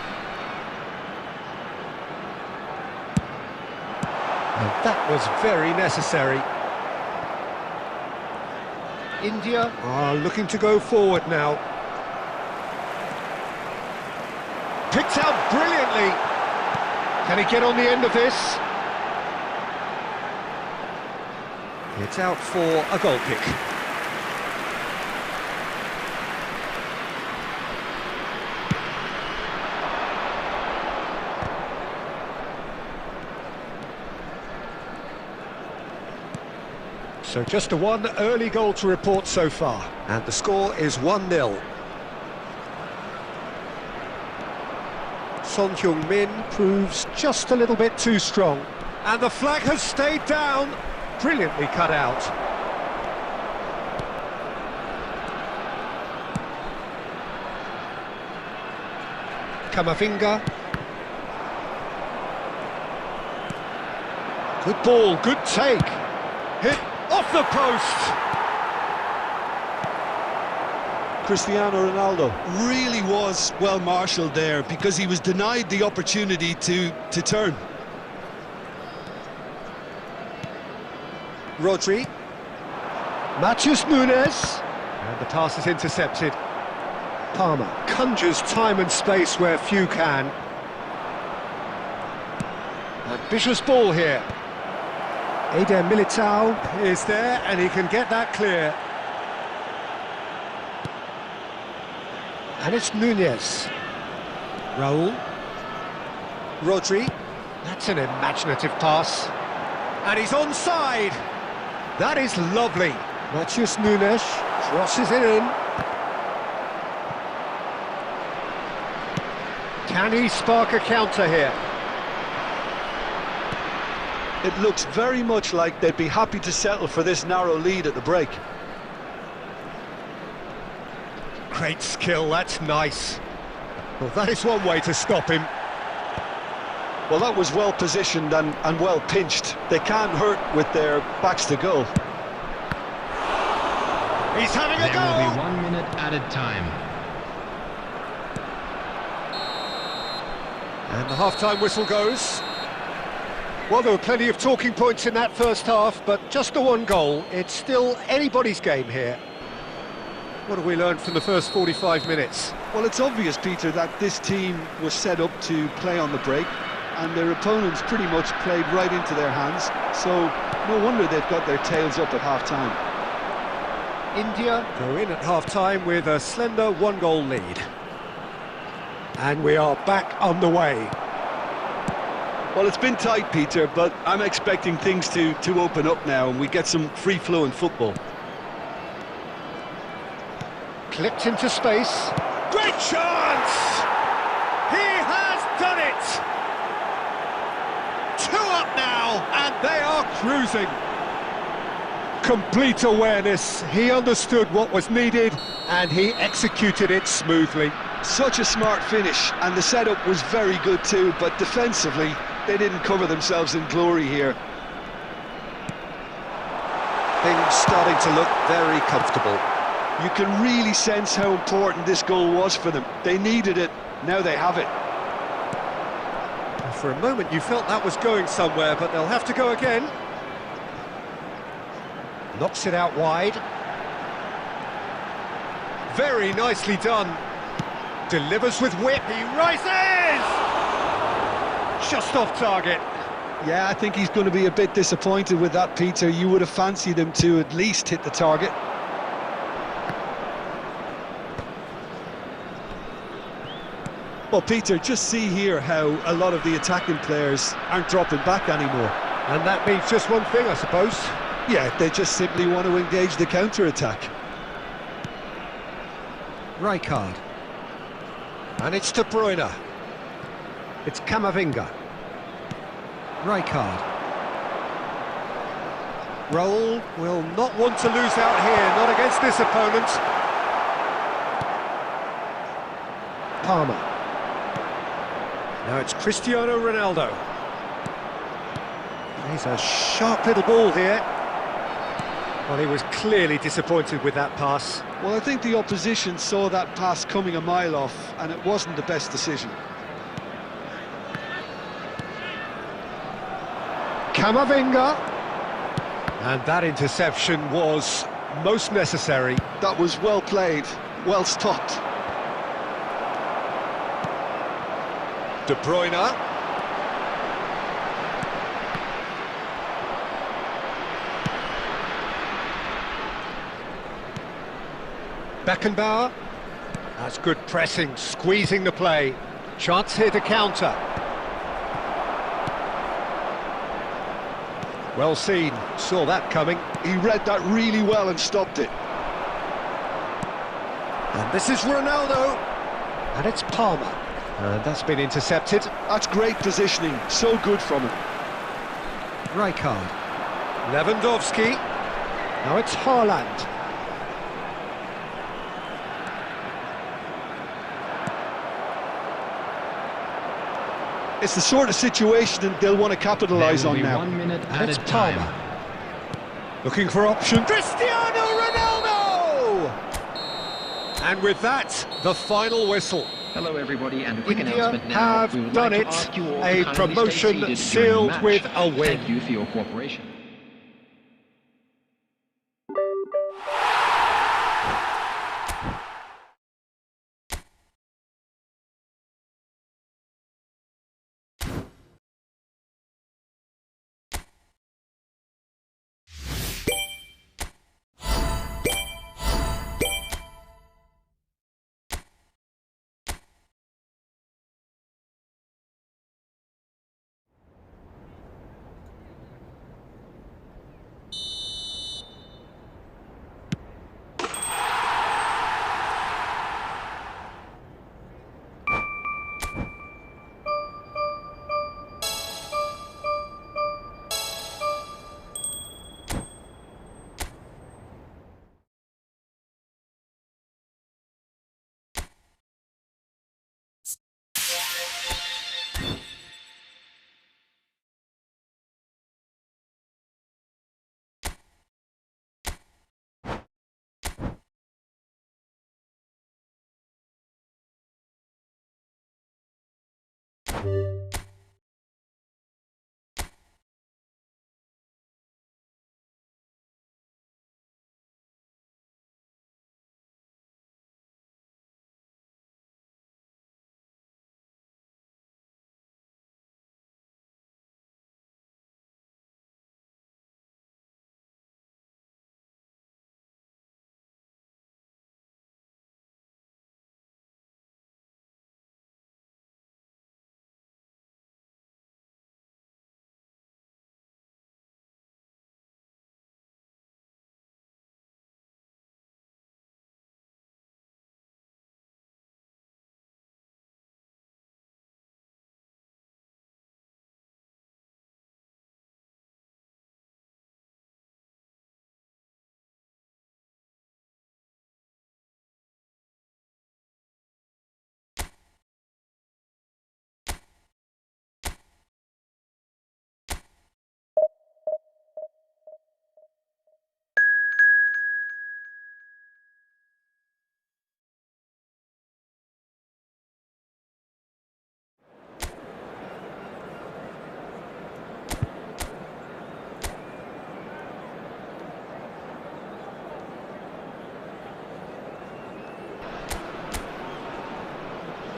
And that was very necessary. India are looking to go forward now. Picked out brilliantly. Can he get on the end of this? It's out for a goal kick. So just a one early goal to report so far, and the score is 1-0. Son Heung-min proves just a little bit too strong, and the flag has stayed down. Brilliantly cut out. Kamavinga. Good ball, good take. Hit off the post. Cristiano Ronaldo really was well marshalled there because he was denied the opportunity to turn. Rodri. Matthews Nunes. And the pass is intercepted. Palmer conjures time and space where few can. Ambitious ball here. Eder Militao is there and he can get that clear. And it's Nunez. Raul. Rodri. That's an imaginative pass. And he's onside. That is lovely. Matthews Nunes crosses it in. Can he spark a counter here? It looks very much like they'd be happy to settle for this narrow lead at the break. Great skill, that's nice. Well, that is one way to stop him. Well, that was well positioned and well pinched. They can't hurt with their backs to goal. He's having a There will be go! 1 minute added time. And the half-time whistle goes. Well, there were plenty of talking points in that first half, but just the one goal. It's still anybody's game here. What have we learned from the first 45 minutes? Well, it's obvious, Peter, that this team was set up to play on the break, and their opponents pretty much played right into their hands, so no wonder they've got their tails up at half-time. India go in at half-time with a slender one-goal lead. And we are back on the way. Well, it's been tight, Peter, but I'm expecting things to open up now and we get some free-flowing football. Clipped into space. Great chance! He has done it! 2 up now, and they are cruising. Complete awareness. He understood what was needed, and he executed it smoothly. Such a smart finish, and the setup was very good too, but defensively, they didn't cover themselves in glory here. Things starting to look very comfortable. You can really sense how important this goal was for them. They needed it, now they have it. For a moment you felt that was going somewhere, but they'll have to go again. Knocks it out wide. Very nicely done. Delivers with whip, he rises! Just off target. Yeah, I think he's going to be a bit disappointed with that, Peter. You would have fancied him to at least hit the target. Well, Peter, just see here how a lot of the attacking players aren't dropping back anymore. And that means just one thing, I suppose. Yeah, they just simply want to engage the counter-attack. Rijkaard. And it's De Bruyne. It's Camavinga. Rijkaard. Raul will not want to lose out here, not against this opponent. Palmer. Now it's Cristiano Ronaldo. He's a sharp little ball here. Well, he was clearly disappointed with that pass. Well, I think the opposition saw that pass coming a mile off, and it wasn't the best decision. Camavinga. And that interception was most necessary. That was well played, well stopped. De Bruyne. Beckenbauer. That's good pressing, squeezing the play. Chance here to counter. Well seen, saw that coming. He read that really well and stopped it. And this is Ronaldo. And it's Palmer. And that's been intercepted. That's great positioning, so good from him. Rijkaard. Lewandowski. Now it's Haaland. It's the sort of situation that they'll want to capitalise on now. 1 minute It's added Palmer. time. Looking for option. Cristiano Ronaldo! And with that, the final whistle. Hello everybody, and a quick India announcement now. have We would done like to it. ask you all to A kindly stay promotion seated during the sealed match. with a win. Thank you for your cooperation.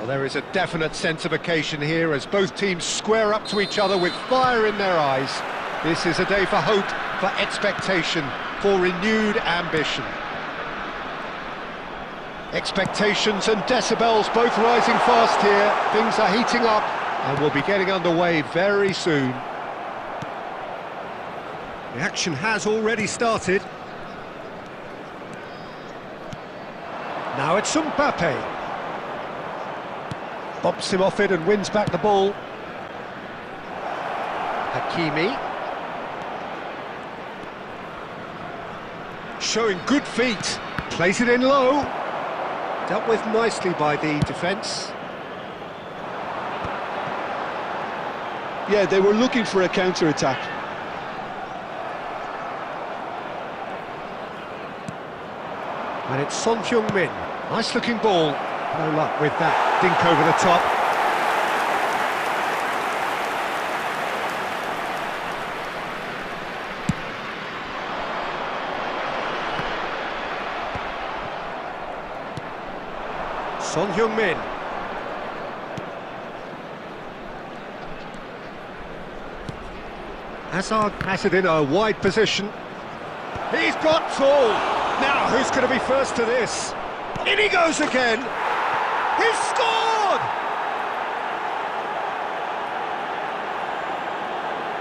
Well, there is a definite sense of occasion here as both teams square up to each other with fire in their eyes. This is a day for hope, for expectation, for renewed ambition. Expectations and decibels both rising fast here. Things are heating up and we'll be getting underway very soon. The action has already started. Now it's Mbappe. Bumps him off it and wins back the ball. Hakimi. Showing good feet. Plays it in low. Dealt with nicely by the defence. Yeah, they were looking for a counter-attack. And it's Son Heung-min. Nice looking ball. No luck with that. Dink over the top. Son Heung-min. Hazard has it in a wide position. He's got full. Now, who's going to be first to this? In he goes again. He's scored!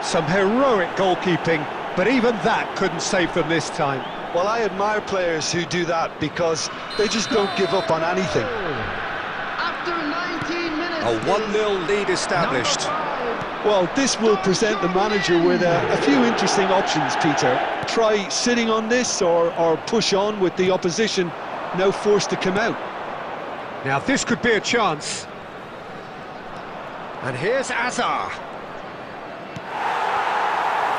Some heroic goalkeeping, but even that couldn't save them this time. Well, I admire players who do that because they just don't give up on anything. After 19 minutes. A 1-0 lead established. Well, this will present the manager with a few interesting options, Peter. Try sitting on this or push on with the opposition now forced to come out. Now this could be a chance. And here's Azar.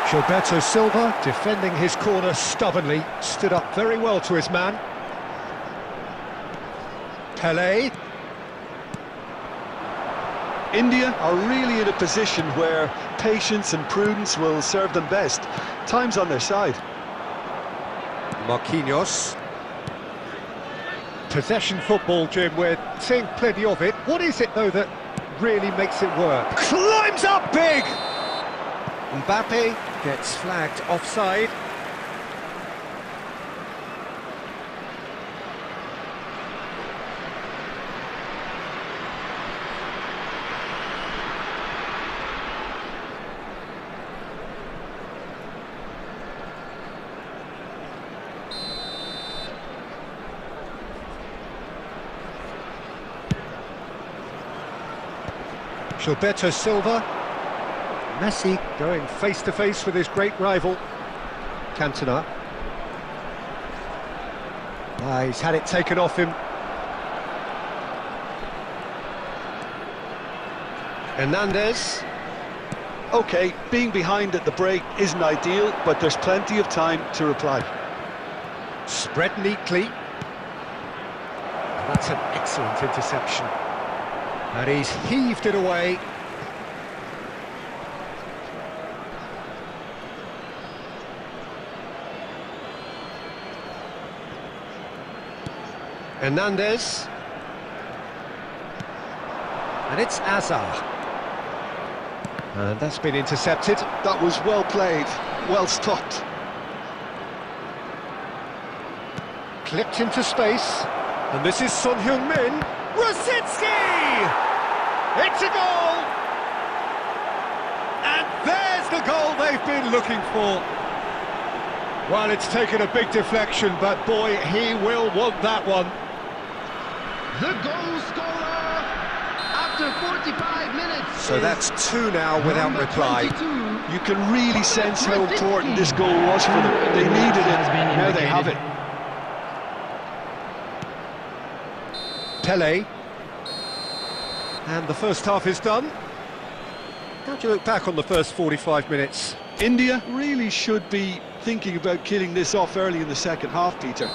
Gilberto Silva defending his corner stubbornly, stood up very well to his man. Pelé. India are really in a position where patience and prudence will serve them best. Time's on their side. Marquinhos. Possession football, Jim, we're seeing plenty of it. What is it, though, that really makes it work? Climbs up big! Mbappe gets flagged offside. Gilberto Silva. Messi going face-to-face with his great rival, Cantona. He's had it taken off him. Hernandez. OK, being behind at the break isn't ideal, but there's plenty of time to reply. Spread neatly. That's an excellent interception. And he's heaved it away. Hernandez. And it's Azar. And that's been intercepted. That was well played, well stopped. Clipped into space. And this is Son Heung-min. Rosicki! It's a goal! And there's the goal they've been looking for. Well, it's taken a big deflection, but boy, he will want that one. The goal scorer after 45 minutes. So that's two now without Number reply. 22. You can really sense how important this goal was for them. They needed it, now they have it. Pelé. And the first half is done. How do you look back on the first 45 minutes? India really should be thinking about killing this off early in the second half, Peter.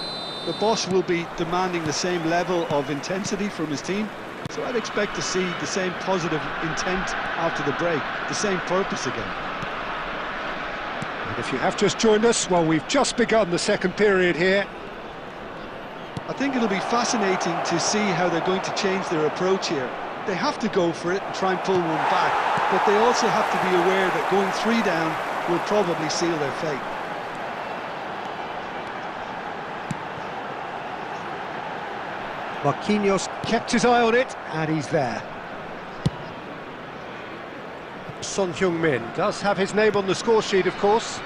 The boss will be demanding the same level of intensity from his team, so I'd expect to see the same positive intent after the break, the same purpose again. And if you have just joined us, well, we've just begun the second period here. At think it'll be fascinating to see how they're going to change their approach here. They have to go for it and try and pull one back, but they also have to be aware that going 3 down will probably seal their fate. Marquinhos kept his eye on it, and he's there. Son Heung-min does have his name on the score sheet, of course.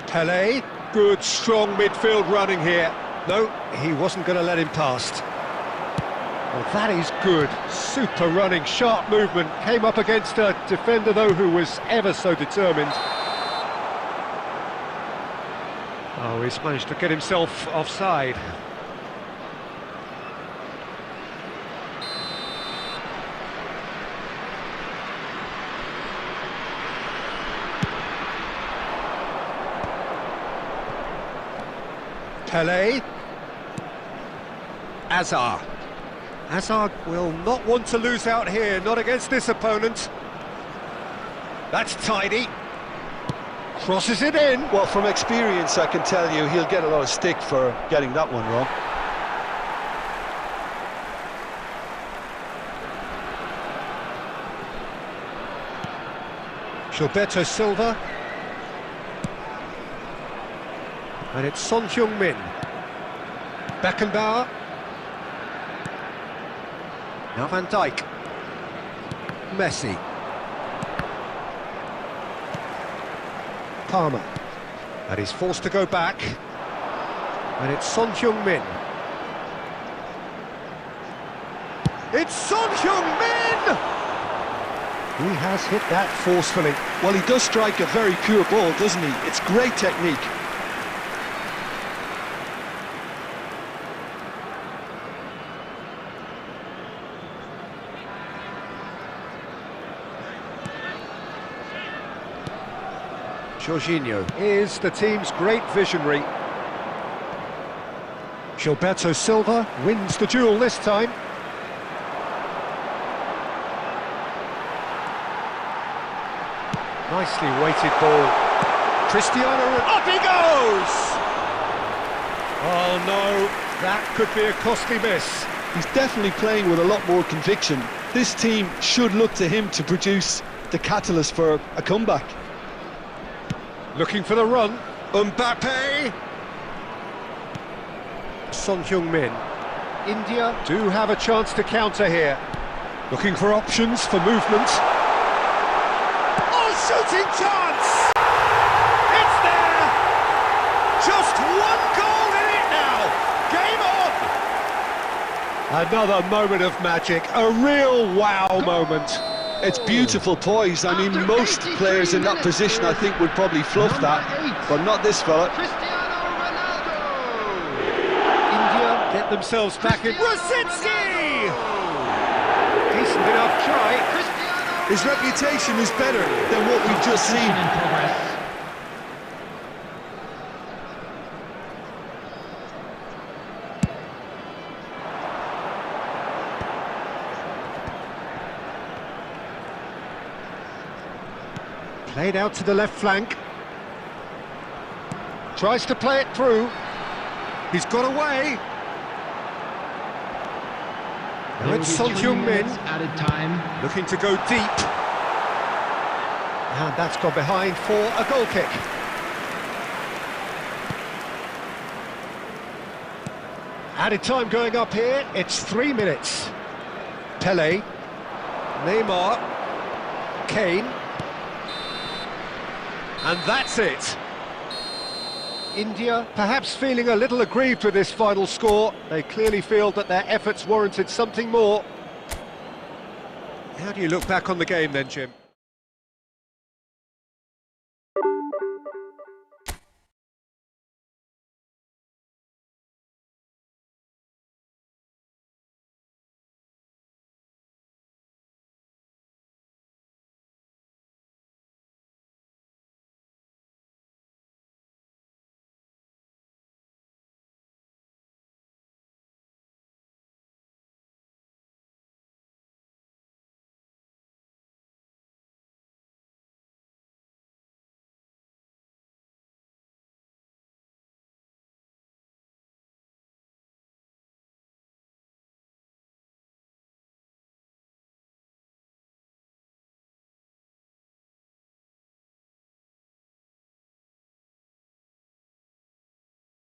Pelé, good, strong midfield running here. No, he wasn't going to let him past. Well, that is good. Super running, sharp movement. Came up against a defender, though, who was ever so determined. Oh, he's managed to get himself offside. Pelé. Azar. Azar will not want to lose out here, not against this opponent. That's tidy. Crosses it in. Well, from experience, I can tell you he'll get a lot of stick for getting that one wrong. Gilberto Silva. And it's Son Heung-min. Beckenbauer. Now Van Dijk. Messi. Palmer. And he's forced to go back. And it's Son Heung-min. It's Son Heung-min! He has hit that forcefully. Well, he does strike a very pure ball, doesn't he? It's great technique. Jorginho is the team's great visionary. Gilberto Silva wins the duel this time. Nicely weighted ball. Cristiano, up he goes! Oh no, that could be a costly miss. He's definitely playing with a lot more conviction. This team should look to him to produce the catalyst for a comeback. Looking for the run. Mbappe! Son Heung-min. India do have a chance to counter here. Looking for options for movement. Oh, shooting chance! It's there! Just one goal in it now! Game on! Another moment of magic, a real wow moment. It's beautiful poise. I mean, most players in that position, I think, would probably fluff that, but not this fella. Cristiano Ronaldo! India get themselves back in. Rosicki! Decent enough try. His reputation is better than what we've just seen. In progress. Played out to the left flank. Tries to play it through. He's got away. Now it's Son Heung-min. Added time. Looking to go deep. And that's gone behind for a goal kick. Added time going up here. It's 3 minutes. Pelé. Neymar. Kane. And that's it. India perhaps feeling a little aggrieved with this final score. They clearly feel that their efforts warranted something more. How do you look back on the game then, Jim?